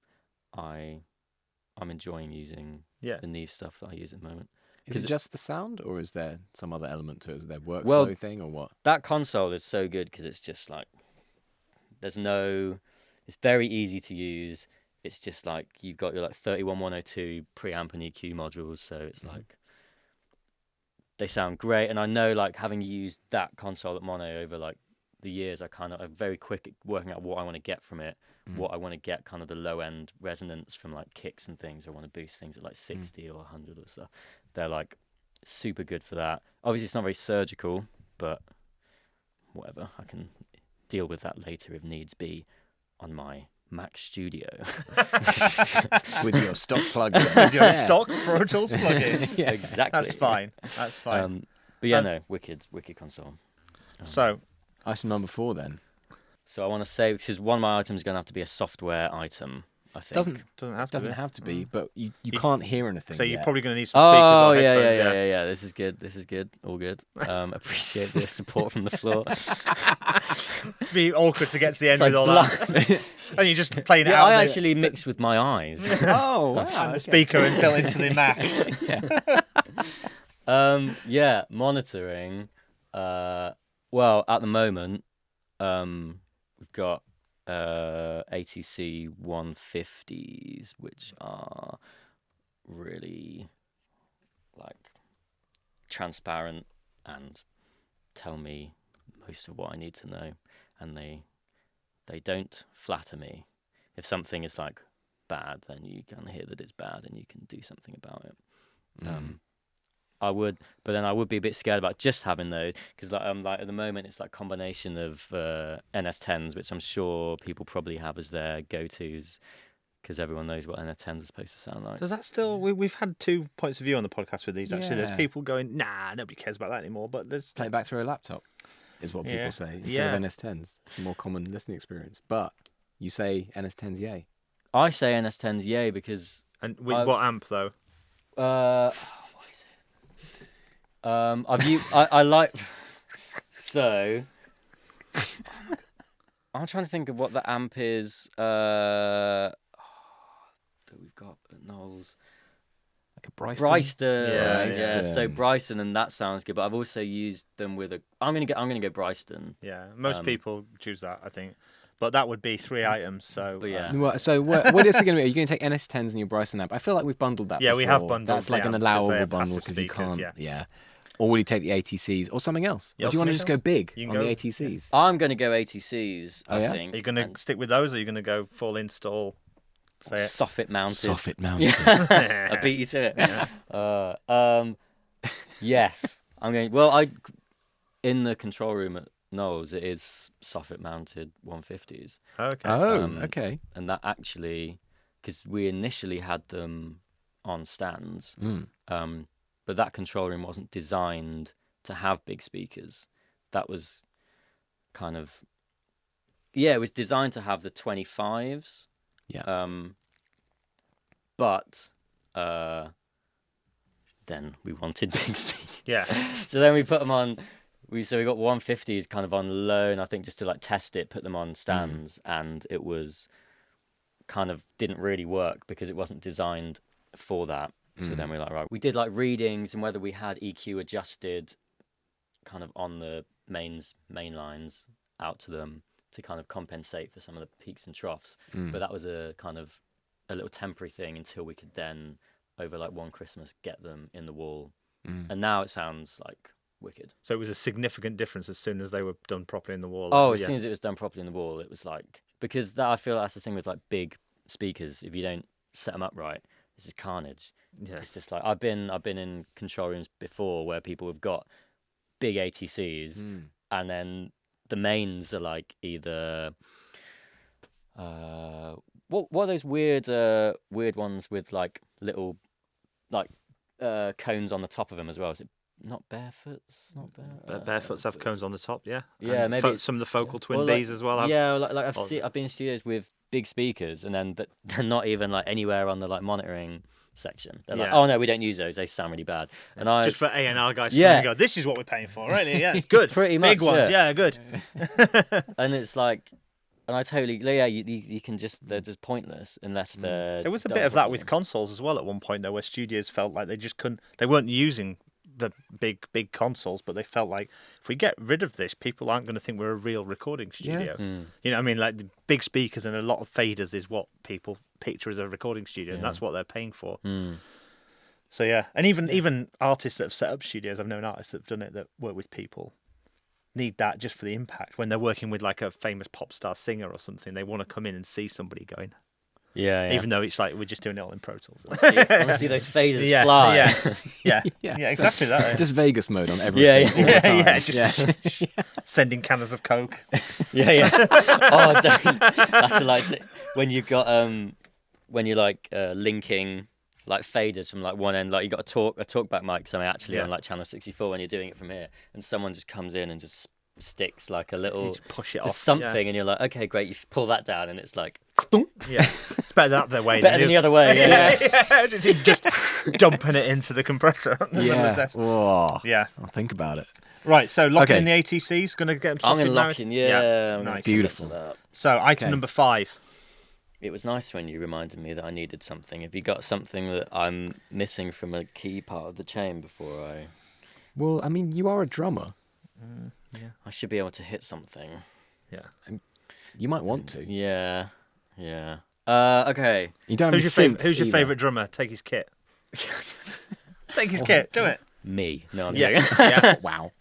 enjoying using Yeah. the Neve stuff that I use at the moment. Is 'Cause it just the sound, or is there some other element to it? Is there workflow Well, thing, or what? That console is so good because it's just like it's very easy to use. It's just like you've got your like 31102 preamp and EQ modules, so it's like they sound great. And I know like having used that console at Monnow over like the years, I'm very quick at working out what I want to get from it, what I want to get kind of the low end resonance from like kicks and things. I want to boost things at like 60 or 100 or so. They're like super good for that. Obviously, it's not very surgical, but whatever. I can deal with that later if needs be on my Mac Studio. With your stock plug-in. With your Yeah. stock Pro Tools plugins. Yeah. Exactly. That's fine. That's fine. But yeah, Um, no, wicked console. So Item number 4 then. So I want to say, because one of my items is going to have to be a software item, I think. doesn't have to be. But you can't hear anything. So you're yet. probably going to need some speakers Oh, or yeah, headphones. yeah. This is good. All good. Appreciate the support from the floor. It'd be awkward to get to the end It's with all like that. And you're just playing it Yeah, out. I the- actually mixed with my eyes. Oh, wow. and the speaker and built into the Mac. Yeah, monitoring. Well, at the moment, we've got ATC 150s, which are really like transparent and tell me most of what I need to know, and they don't flatter me. If something is like bad, then you can hear that it's bad and you can do something about it. I would be a bit scared about just having those, because like at the moment it's like combination of NS10s, which I'm sure people probably have as their go-tos, because everyone knows what NS10s are supposed to sound like. Does that still? We've had 2 points of view on the podcast with these. Actually, there's Yeah. people going, "Nah, nobody cares about that anymore." But there's Play it back through a laptop, is what Yeah. people say. Instead Yeah. of NS10s. It's a more common listening experience. But you say NS10s, yay. I say NS10s, yay, because and with what amp though? what is it? I like. So, I'm trying to think of what the amp is that we've got at Knowles. Like a Bryson. Bryston. Yeah, Yeah. Bryston. So Bryson, and that sounds good. But I've also used them with a. I'm gonna go Bryston. Yeah, most people choose that, I think. But that would be 3 items. So But yeah. So what is it going to be? Are you going to take NS10s and your Bryson amp? I feel like we've bundled that Yeah, we have before. bundled That's the like an amp 'cause they allowable are bundle passive because you speakers, can't. yeah. Or will you take the ATCs or something else? Yeah, Or do you want to something just go else. big You on can the go- ATCs? I'm gonna go ATCs. Oh, I yeah? think. Are you going to stick with those, or are you going to go full install? Say it. Soffit mounted. Soffit mounted. I beat you to it. Yes, I'm going. Well, in the control room at Knowles, it is soffit mounted 150s, Okay. Oh, Um, okay. and that actually because we initially had them on stands, Mm. but that control room wasn't designed to have big speakers. That was kind of, it was designed to have the 25s. Yeah. But then we wanted big speakers. Yeah. So then we put them on. We got 150s kind of on loan, I think, just to like test it, put them on stands, and it was kind of didn't really work because it wasn't designed for that. So then we were like, right, we did like readings and whether we had EQ adjusted kind of on the main lines out to them to kind of compensate for some of the peaks and troughs. But that was a kind of a little temporary thing until we could then, over like one Christmas, get them in the wall. And now it sounds like wicked. So it was a significant difference as soon as they were done properly in the wall. Oh, as soon as it was done properly in the wall, it was like, because that, I feel like that's the thing with like big speakers. If you don't set them up right, this is carnage. Yeah. It's just like I've been in control rooms before where people have got big ATCs and then the mains are like either what are those weird ones with like little like cones on the top of them as well? Is it not Barefoots? Not Barefoots have cones on the top, yeah. Yeah, and maybe some of the Focal Twin well, Bs as well. Have, yeah, like I've been in studios with big speakers, and then they're not even like anywhere on the like monitoring section. They're like, Yeah. oh no, we don't use those. They sound really bad. And I just for A&R guys, Yeah. go, this is what we're paying for, right? Yeah, it's good. Pretty big much, ones, yeah. good. and it's like, and I totally you can just they're just pointless unless they're. There was a done bit of that properly. with consoles as well at one point, though, where studios felt like they just couldn't. They weren't using the big consoles, but they felt like if we get rid of this, people aren't going to think we're a real recording studio. You know what I mean? Like the big speakers and a lot of faders is what people picture as a recording studio, and that's what they're paying for. So yeah, and even artists that have set up studios, I've known artists that have done it that work with people, need that just for the impact. When they're working with like a famous pop star singer or something, they want to come in and see somebody going. Yeah. Even though it's like we're just doing it all in Pro Tools. I want to see those faders fly. Yeah, exactly that. Just Vegas mode on everything. Yeah, all the time. Just sending cannons of Coke. Yeah. Oh, don't. That's like when you got when you're like linking like faders from like one end, like you got a talkback mic, something actually on like channel 64 when you're doing it from here, and someone just comes in and just sticks like a little You just push it just off something, and you're like, okay, great, you pull that down, and it's like Yeah, it's better that the way. better than the other way. Yeah. just dumping it into the compressor. Yeah. Whoa. Yeah. I'll think about it. Right. So locking Okay. in the ATCs. Going to get them. I'm gonna softly lock married? in. Yeah, I'm gonna Nice. Beautiful. set that up. So item Okay. number 5. It was nice when you reminded me that I needed something. Have you got something that I'm missing from a key part of the chain before I? Well, I mean, you are a drummer. I should be able to hit something. Yeah. You might want to. Yeah. Okay. You don't. Who's have your synths favorite? Who's your either. favorite drummer? Take his kit. Take his kit. Do it. Me. No, I'm Yeah. joking. Yeah. Wow.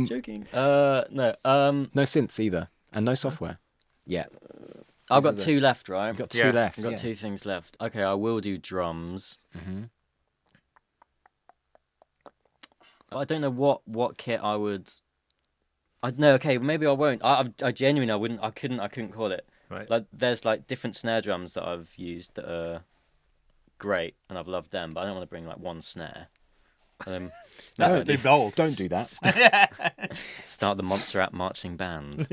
Joking. No. No synths either, and no software. Yeah. I've got These are 2 left, right? You've got 2 Yeah. left. I've got 2 things left. Okay, I will do drums. Mm-hmm. But I don't know what kit I would. No, okay, maybe I won't. I genuinely I couldn't call it. Right. Like there's like different snare drums that I've used that are great and I've loved them, but I don't want to bring like one snare. That'd be bold. Don't do that. Start the Montserrat marching band.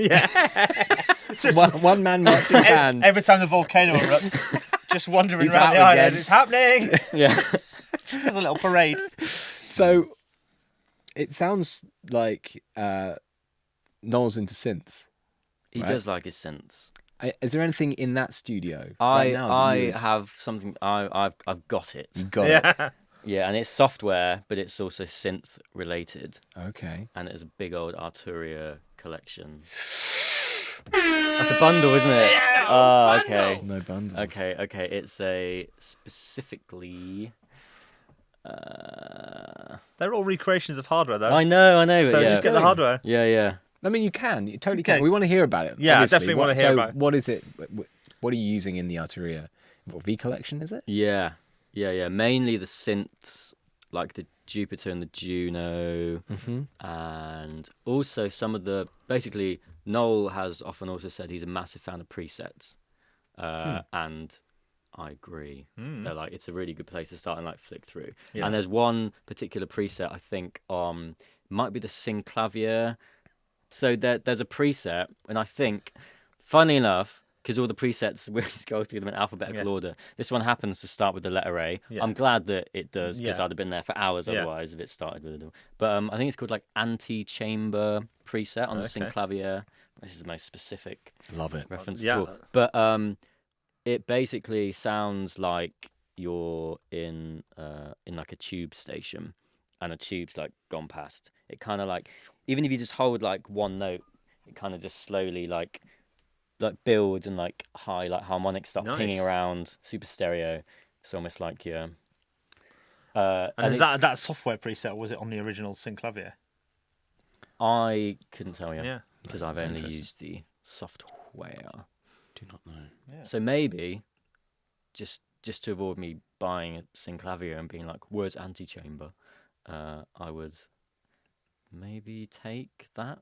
one man marching band. Every time the volcano erupts, just wandering He's around the out island. again. It's happening. Yeah. Just a little parade. So, it sounds like Noel's into synths. He Right. does like his synths. Is there anything in that studio I right now that you use? have something. I've got it. You got it. Yeah. Yeah, and it's software, but it's also synth related, Okay. and it's a big old Arturia collection. That's a bundle, isn't it? Yeah, Oh, okay. No bundles. Okay. It's a specifically. They're all recreations of hardware, though. I know. So But yeah. just get the hardware. Yeah. I mean, you can. You totally Okay. can. We want to hear about it. Yeah, I obviously. definitely wanna hear about it. What is it? What are you using in the Arturia? What, V collection, is it? Yeah. Mainly the synths, like the Jupiter and the Juno, and also some of the. Basically, Noel has often also said he's a massive fan of presets, and I agree. Mm. They're like, it's a really good place to start and like flick through. Yeah. And there's one particular preset, I think, might be the singlavia. So there's a preset, and I think, funnily enough, because all the presets we just go through them in alphabetical order. This one happens to start with the letter A. Yeah. I'm glad that it does, because Yeah. I'd have been there for hours Yeah. otherwise if it started with it. But I think it's called like anti-chamber preset on the Okay. singlavia. This is the most specific Love it. reference Yeah. to all. But it basically sounds like you're in like a tube station, and a tube's like gone past. It kind of like, even if you just hold like one note, it kind of just slowly like builds and like high like harmonics start Nice. pinging around, super stereo. It's almost like and it's- is that software preset, or was it on the original Synclavia? I couldn't tell you Yeah. because I've That's only interesting. used the software. Do not know. Yeah. So maybe just to avoid me buying a Synclavia and being like, where's anti-chamber? I would maybe take that.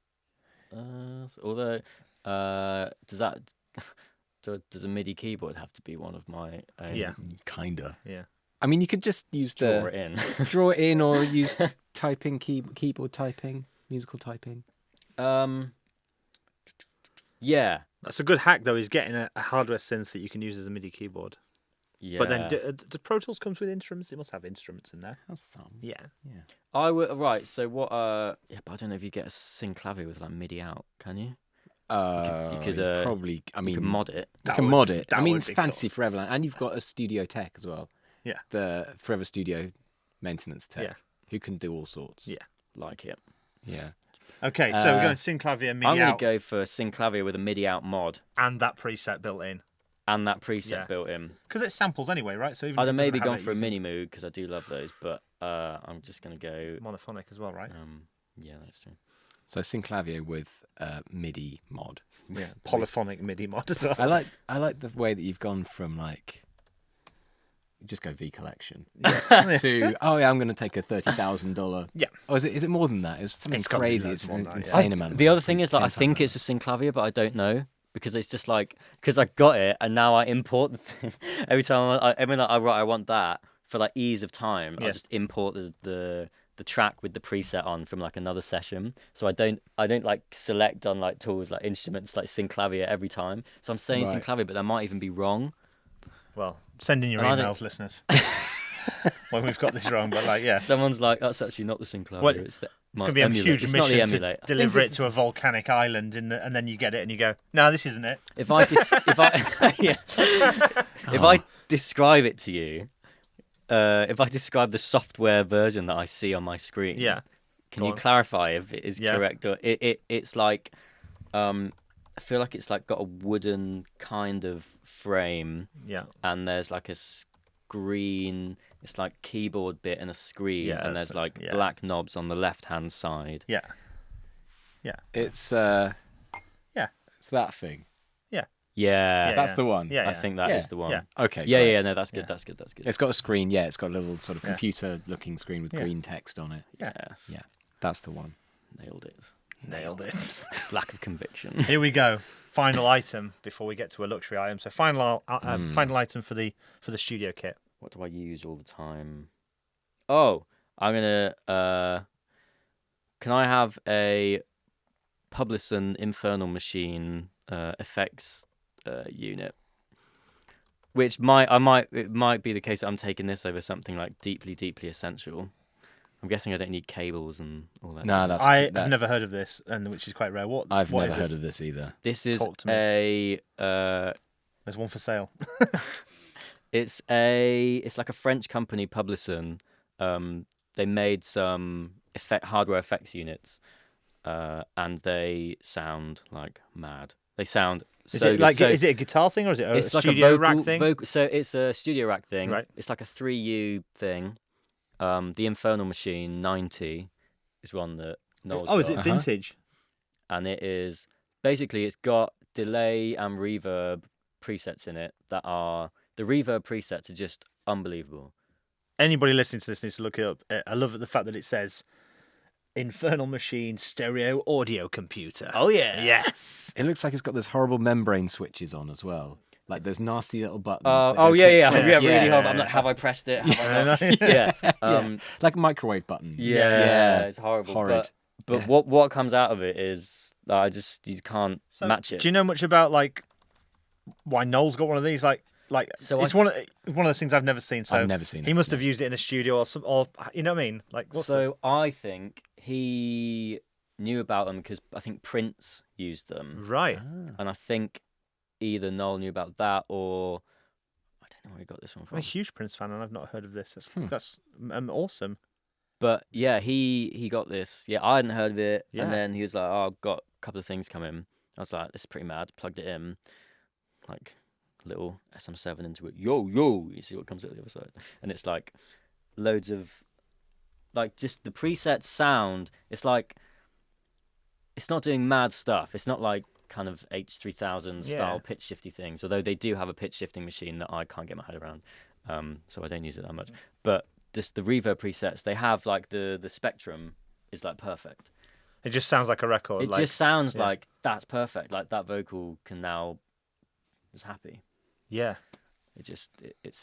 Although, does a MIDI keyboard have to be one of my own? Yeah. Kinda. Yeah. I mean, you could just use Draw it in. draw it in, or use typing keyboard typing, musical typing. Yeah. That's a good hack, though, is getting a hardware synth that you can use as a MIDI keyboard. Yeah. But then, do Pro Tools comes with instruments? It must have instruments in there. That's some. Yeah. Yeah. I would right. So what? Yeah, but I don't know if you get a Synclavia with like MIDI out. Can you? You could probably. I mean, you can mod it. you can mod it. I that mean, would it's be fancy cool. for Everland, and you've got a Studio Tech as well. Yeah. The Forever Studio maintenance tech. Yeah. Who can do all sorts. Yeah. Like it. Yeah. Okay, so we're going Synclavia MIDI I'm going out to go for Synclavia with a MIDI out mod and that preset built in. and that preset Yeah. built in. Because it's samples anyway, right? So even I'd if have it doesn't maybe have gone it, for a you mini moog because I do love those, but I'm just going to go. can- monophonic as well, right? Yeah, that's true. So Synclavia with MIDI mod. Yeah. Polyphonic MIDI mod as well. I like the way that you've gone from like just go V collection to I'm going to take a $30,000. Yeah. Oh, is it more than that? It's something It's gotta be crazy. loads It's more an than that, insane amount. of The money. other thing is, like, I 10 times think that. it's a Synclavia, but I don't know because it's just like because I got it and now I import the thing every time. I want that for like ease of time. Yeah. I just import the track with the preset on from like another session. So I don't like select on like tools like instruments like Synclavia every time. So I'm saying Right. Synclavia, but that might even be wrong. Well, send in your And I emails, listeners. When we've got this wrong, but like, yeah. Someone's like, that's actually not the Synclavia. Well, it's the It's going to be a emulator. huge It's not the mission to emulator. deliver it to a volcanic island, and then you get it and you go, no, this isn't it. If I if I describe it to you, if I describe the software version that I see on my screen, Yeah. can Go you on. clarify if it is Yeah. correct or it's like, I feel like it's like got a wooden kind of frame, Yeah. and there's like a screen. It's like keyboard bit and a screen, Yeah, and there's like yeah. black knobs on the left hand side. Yeah. It's Yeah. it's that thing. Yeah, That's the one. Yeah. I think that is the one. Yeah. Okay. Yeah, great. yeah, no, that's good. Yeah. That's good. That's good. It's got a screen. Yeah, it's got a little sort of Yeah. computer-looking screen with Yeah. green text on it. Yeah. Yes. Yeah, that's the one. Nailed it. Nailed it. Lack of conviction. Here we go. Final item before we get to a luxury item. So final item for the studio kit. What do I use all the time? Oh, I'm gonna. Can I have a Publison Infernal Machine effects unit? Which it might be the case that I'm taking this over something like deeply essential. I'm guessing I don't need cables and all that. Nah, jazz. that's I've never heard of this, and which is quite rare. I've what never is heard this? of this either. This is Talk to me. a. There's one for sale. It's like a French company, Publison. They made some hardware effects units, and they sound like mad. They sound Is so it good. like So is it a guitar thing or is it a it's like studio a rack thing? So it's a studio rack thing. Right. It's like a 3U thing. The Infernal Machine 90 is one that Noel's Oh, is got. it vintage? And it is basically it's got delay and reverb presets in it that are the reverb presets are just unbelievable. Anybody listening to this needs to look it up. I love the fact that it says Infernal Machine stereo audio computer. Oh yeah. Yes. It looks like it's got those horrible membrane switches on as well. Like those nasty little buttons. Oh yeah. Yeah. Really hard. I'm like, have I pressed it? Have I not? Yeah. Like microwave buttons. Yeah, it's horrible. Horrid. But what comes out of it is you can't match it. Do you know much about like why Noel's got one of these? Like So it's one of those things I've never seen. So I've never seen it. He must have used it in a studio or you know what I mean? Like I think he knew about them because I think Prince used them, right. and I think either Noel knew about that or I don't know where he got this one I'm from. a huge Prince fan and I've not heard of this. That's awesome. But yeah, he got this. Yeah, I hadn't heard of it, Yeah. and then he was like, "Oh, I've got a couple of things coming." I was like, "This is pretty mad." Plugged it in, like little SM7 into it. Yo, you see what comes out the other side, and it's like loads of like just the preset sound. It's like it's not doing mad stuff. It's not like kind of H3000 style pitch shifty things. Although they do have a pitch shifting machine that I can't get my head around, so I don't use it that much. But just the reverb presets, they have like the spectrum is like perfect. It just sounds like a record. It just sounds like that's perfect. Like that vocal can now is happy. Yeah. It's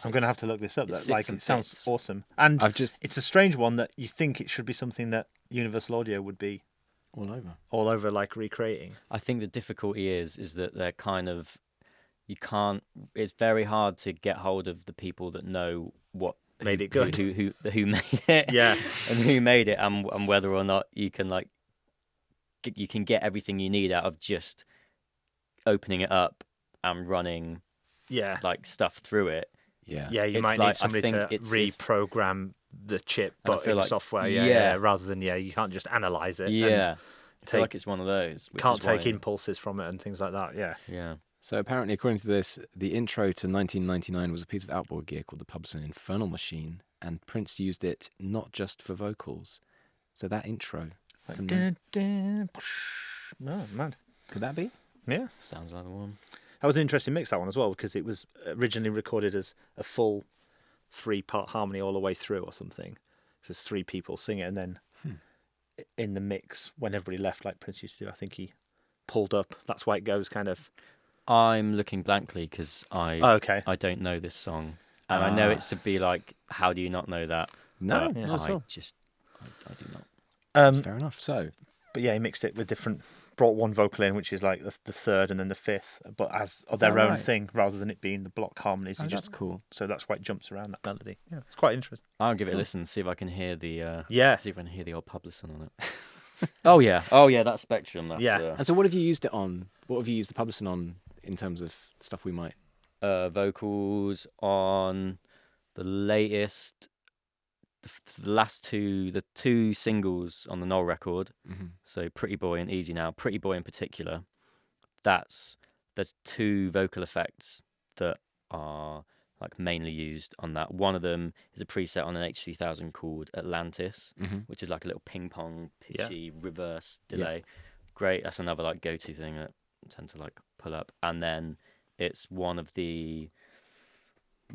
I'm going to have to look this up. it That sits like and it sounds fits. awesome. And it's a strange one that you think it should be something that Universal Audio would be all over. like recreating. I think the difficulty is that they're kind of it's very hard to get hold of the people that know what Made it good. Who made it. Yeah. And who made it and whether or not you can like you can get everything you need out of just opening it up and running like stuff through it. Yeah. Yeah, you It's might like, need somebody I to think it's- reprogram the chip, And I but feel in like- software. yeah. Rather than you can't just analyze it. Yeah. And I feel like it's one of those. Which can't is why- take impulses from it and things like that. Yeah. Yeah. So apparently, according to this, the intro to 1999 was a piece of outboard gear called the Pubson Infernal Machine, and Prince used it not just for vocals. So that intro, Like, dun, dun, no, mad. could that be? Yeah. Sounds like the one. That was an interesting mix, that one as well, because it was originally recorded as a full 3-part harmony all the way through or something. So there's 3 people singing, and then in the mix, when everybody left, like Prince used to do, I think he pulled up. That's why it goes kind of. I'm looking blankly because I don't know this song, and I know it's to be like, how do you not know that? No, But not at all. I do not. That's fair enough. So, But yeah, he mixed it with brought one vocal in, which is like the third and then the fifth, but as their that own right? thing rather than it being the block harmonies. He that's cool. So that's why it jumps around that melody. Yeah, it's quite interesting. I'll give it a listen, see if I can hear the see if I can hear the old Publicin on it. Oh yeah, that Spectrum. That's, Yeah. And so, what have you used it on? What have you used the Publicin on in terms of stuff we might? vocals on the latest, the last the 2 singles on the Noel record. Mm-hmm. So Pretty Boy and Easy Now. Pretty Boy in particular, there's 2 vocal effects that are like mainly used on that. One of them is a preset on an H3000 called Atlantis, which is like a little ping pong pitchy reverse delay. Great. That's another like go-to thing that I tend to like pull up. And then it's one of the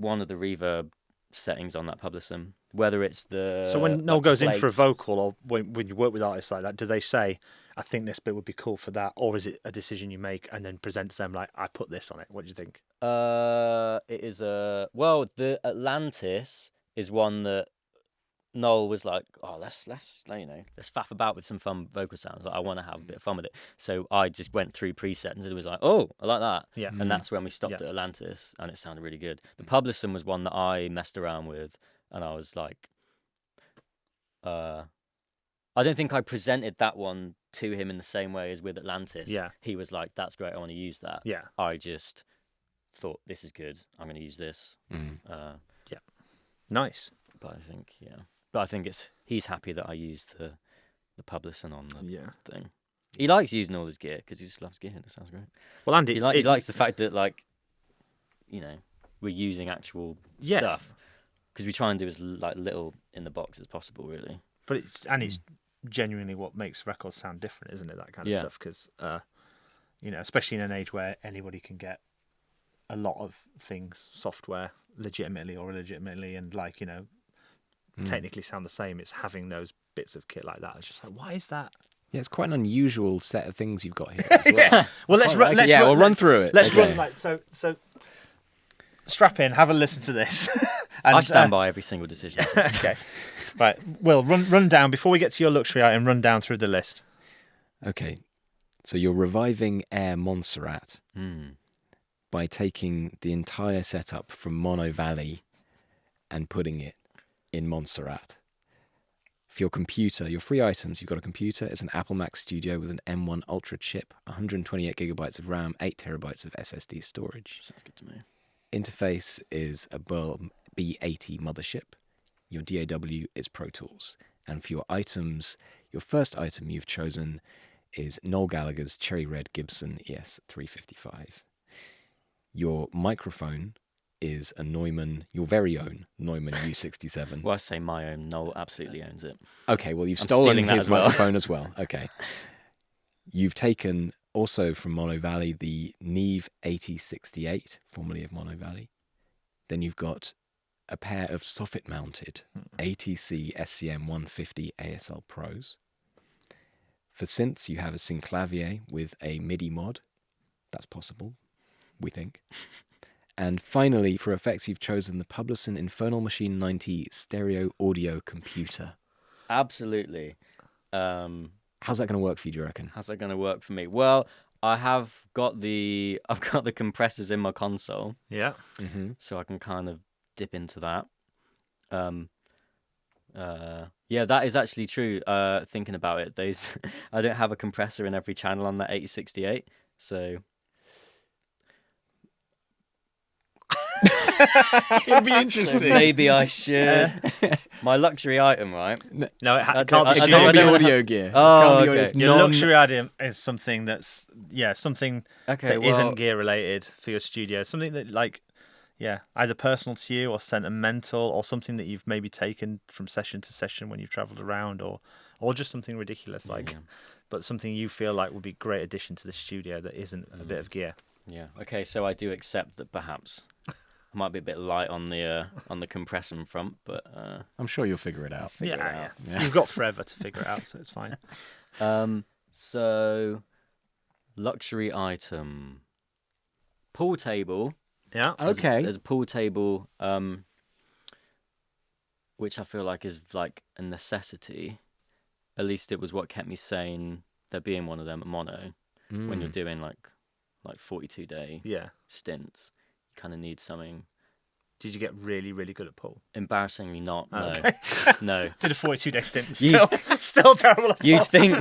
reverb settings on that Publicin. Whether it's the So when Noel like, goes in for a plate- vocal, or when you work with artists like that, do they say, I think this bit would be cool for that, or is it a decision you make and then present to them like, I put this on it? What do you think? It is the Atlantis is one that Noel was like, oh, let's faff about with some fun vocal sounds. Like, I want to have a bit of fun with it. So I just went through presets and it was like, oh, I like that. Yeah. And that's when we stopped at Atlantis, and it sounded really good. The Publicin was one that I messed around with, and I was like, I don't think I presented that one to him in the same way as with Atlantis. Yeah. He was like, that's great, I want to use that. Yeah. I just thought, this is good, I'm going to use this. Nice. But I think he's happy that I used the Publicin on the thing. He likes using all his gear because he just loves gear. That sounds great. Well, Andy, He likes the fact that we're using actual stuff, because we try and do as like little in the box as possible, really. But it's genuinely what makes records sound different, isn't it? That kind of stuff, because especially in an age where anybody can get a lot of things, software, legitimately or illegitimately, and technically sound the same. It's having those bits of kit like that. It's just like, why is that? Yeah, it's quite an unusual set of things you've got here as well. Well, we'll run through it. Let's Okay. run so strap in, have a listen to this. And, I stand by every single decision. Okay. Right. Will, run down, before we get to your luxury item, run down through the list. Okay, so you're reviving Air Montserrat by taking the entire setup from Monnow Valley and putting it in Montserrat. For your computer, your free items, you've got a computer. It's an Apple Mac Studio with an M1 Ultra chip, 128 gigabytes of RAM, 8 terabytes of SSD storage. Sounds good to me. Interface is a Burl B80 mothership. Your DAW is Pro Tools. And for your items, your first item you've chosen is Noel Gallagher's Cherry Red Gibson ES355. Your microphone is a Neumann, your very own Neumann U67. Well, I say my own. Noel absolutely owns it. Okay, well, you've I'm stolen stealing that his as well. microphone as well. Okay. You've taken, also from Monnow Valley, the Neve 8068, formerly of Monnow Valley. Then you've got a pair of soffit-mounted ATC SCM 150 ASL Pros. For synths, you have a singlavia with a MIDI mod. That's possible, we think. And finally, for effects, you've chosen the Publison Infernal Machine 90 stereo audio computer. Absolutely. How's that going to work for you, do you reckon? How's that going to work for me? Well, I've got the compressors in my console, Yeah. so I can kind of dip into that. Yeah, that is actually true. Thinking about it, I don't have a compressor in every channel on that 8068, so It'd be interesting. maybe I should. My luxury item, right? No, it I can't don't- be I It don't- studio can't be know audio gear. Oh, It can't be okay. It's Your luxury item is something that's something Okay, that well, not gear related for your studio. Something that either personal to you or sentimental, or something that you've maybe taken from session to session when you've travelled around, or just something ridiculous but something you feel like would be a great addition to the studio that isn't a bit of gear. yeah. Okay, so I do accept that perhaps I might be a bit light on the compressor front, but I'm sure you'll figure it out. figure it out. Yeah. You've got forever to figure it out, so it's fine. So luxury item, pool table. Yeah. Okay. There's a pool table, which I feel like is like a necessity. At least it was what kept me sane. There being one of them at Monnow when you're doing like 42-day Yeah. stints, you kind of need something. Did you get really, really good at pool? Embarrassingly not. No, Okay. no. Did a 42-day stint. You- Still terrible at You pool. think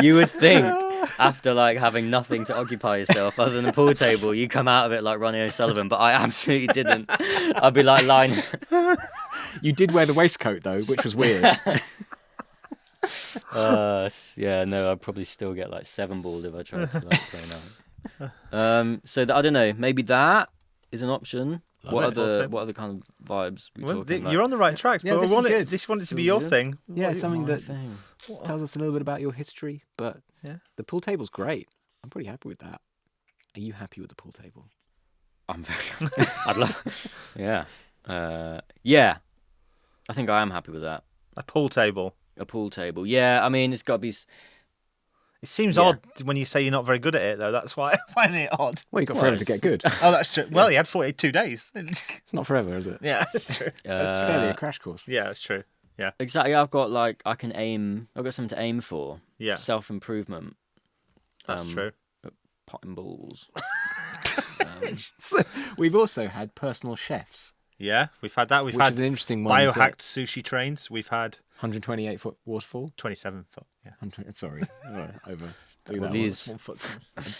you would think after like having nothing to occupy yourself other than a pool table, you come out of it like Ronnie O'Sullivan, but I absolutely didn't. I'd be like lying. You did wear the waistcoat, though, which was weird. Yeah, no, I'd probably still get like 7 balled if I tried to like play now. So I don't know. Maybe that is an option. What other kind of vibes we talking? You're on the right track. Yeah, but this I is want good. this wanted to be Feels your good. thing. Yeah, it's something that thing. tells us a little bit about your history, but Yeah. the pool table's great. I'm pretty happy with that. Are you happy with the pool table? I'm very. I'd love. Yeah. Yeah. I think I am happy with that. A pool table. A pool table. Yeah, I mean, it's got to be. It seems Yeah. odd when you say you're not very good at it, though. That's why I find it odd. Well, you've got Well, forever to get good. Oh, that's true. Well, he had 42 days. It's not forever, is it? Yeah, that's true. It's barely a crash course. Yeah, that's true. Yeah. Exactly. I've got like I can aim. I've got something to aim for. Yeah, Self improvement. that's true. Potting balls. We've also had personal chefs, Yeah, we've had that. We've which had is an interesting one. biohacked sushi trains. We've had 128-foot waterfall. 27 foot. Yeah. 120, sorry, over. Well, these. 1 foot.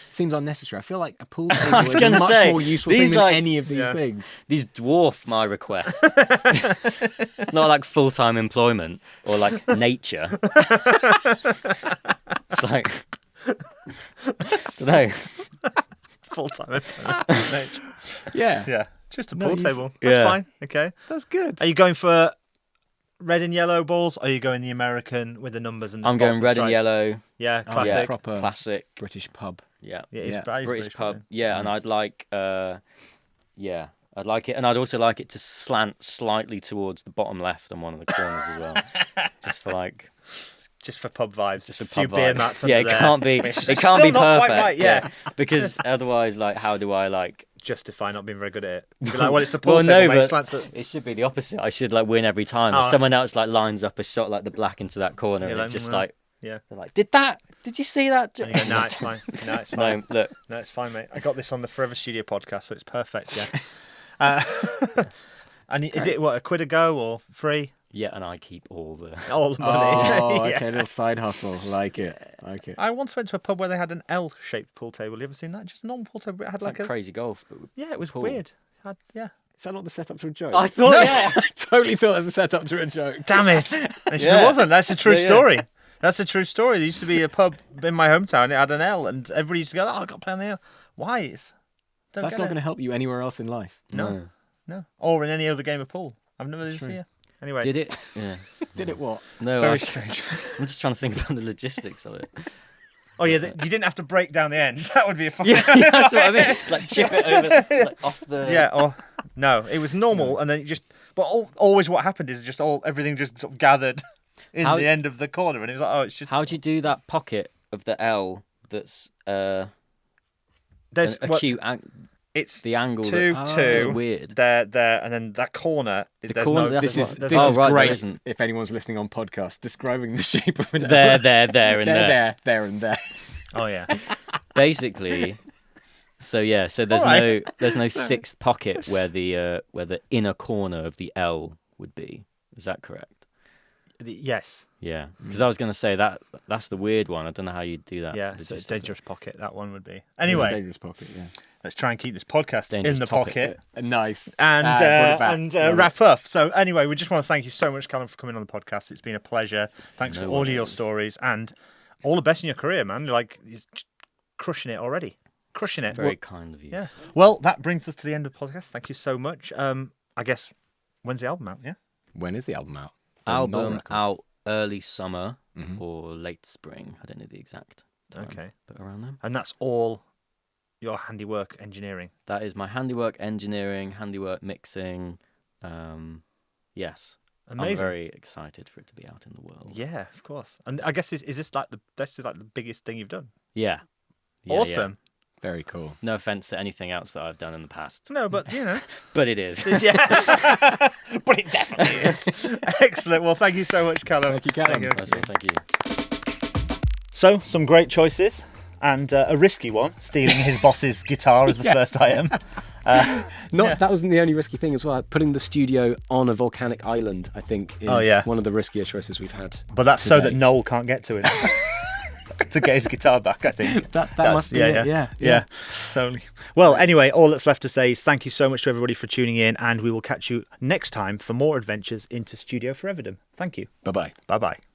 Seems unnecessary. I feel like a pool table is a gonna much say, more useful these, thing than like- any of these Yeah. things. These dwarf my request. Not like full-time employment or like nature. It's like, don't know. Full time. Yeah, Yeah, just a No, pool you've- table. That's Yeah. fine. Okay. that's good. Are you going for red and yellow balls? Or are you going the American with the numbers and the I'm spots going red and stripes? yellow. Yeah, Oh, classic. yeah, proper Classic. British pub. Yeah. Yeah, it's Yeah. British pub. man. Yeah, and Nice. I'd like, yeah, I'd like it, and I'd also like it to slant slightly towards the bottom left on one of the corners as well, just for like Just for pub vibes. Just for a few pub beer vibe. mats Yeah, under it there. can't be. It's It can't still be not perfect. quite right, yeah. Because otherwise, like, how do I like? Justify not being very good at it. You'd be like, well, it's the Well, pool no, table, mate. but Slants it. it should be the opposite. I should like win every time. Oh. If someone else like lines up a shot like the black into that corner, You're and like, it's just well, like, yeah. they're like, did you see that? And you go, no, it's fine. No, it's fine. No, look, No, it's fine, mate. I got this on the Forever Studio podcast, so it's perfect, yeah. And is it, what, £1 a go or free? yeah, and I keep all the. All the money. Oh, Yeah. okay, little side hustle. Like it. I once went to a pub where they had an L-shaped pool table. You ever seen that? Just a normal pool table, but it had It's like like a... crazy golf, but with Yeah, it was pool. weird. Yeah. Is that not the setup to a joke? I thought, yeah. I totally thought that was a setup to a joke. Damn it. It Yeah. wasn't. That's a true Yeah, yeah. story. That's a true story. There used to be a pub in my hometown. It had an L, and everybody used to go, oh, I've got to play on the L. Why? Don't That's get not it. going to help you anywhere else in life. No. Or in any other game of pool. I've never seen it. Anyway. Did it? Yeah. Did it what? No, Very strange. I'm just trying to think about the logistics of it. Oh, yeah, you didn't have to break down the end. That would be a fun. Yeah, that's what I mean. Like chip it over, like off the. Yeah, or no, it was normal, and then but always what happened is everything just sort of gathered in How- the end of the corner, and it was like, oh, it's just How do you do that pocket of the L that's there's acute? it's The angle. two, that, two. It's weird. there, and then that corner. There's corner, no. that's This is what- this oh, is right, there great isn't. if anyone's listening on podcast, describing the shape of an L. There, and there. there, and there. Oh yeah. Basically, so there's Alright. no sixth pocket where the inner corner of the L would be. Is that correct? Yes. Yeah, because I was going to say that's the weird one. I don't know how you do that. Yeah. So it's logistically. dangerous pocket. That one would be. It's Anyway, a dangerous pocket, yeah. let's try and keep this podcast Dangerous in the topic. pocket. Nice. And brought it back. Love it. wrap up. So anyway, we just want to thank you so much, Callum, for coming on the podcast. It's been a pleasure. Thanks No for all of your worries. stories and all the best in your career, man. Like you're crushing it already. Crushing it. Very Well, kind of you. yeah. Well, that brings us to the end of the podcast. Thank you so much. I guess when's the album out? Yeah. When is the album out? Album out early summer Mhm. or late spring. I don't know the exact time, Okay. but around then. And that's all your handiwork engineering. That is my handiwork engineering, handiwork mixing. Yes, Amazing. I'm very excited for it to be out in the world. Yeah, of course. And I guess is this like the biggest thing you've done? Yeah. Yeah, yeah. Awesome. Very cool. No offense to anything else that I've done in the past, No, but you know. but it is. Yeah. But it definitely is. Excellent. Well, thank you so much, Callum. Thank you, Callum. Pleasure, thank you. So, some great choices and a risky one, stealing his boss's guitar as the first item. That wasn't the only risky thing as well. Putting the studio on a volcanic island, I think, is one of the riskier choices we've had. But that's so today. that Noel can't get to it. To get his guitar back, I think. That must be it, yeah. Totally. Well, anyway, all that's left to say is thank you so much to everybody for tuning in, and we will catch you next time for more adventures into Studio Foreverdom. Thank you. Bye-bye. Bye-bye.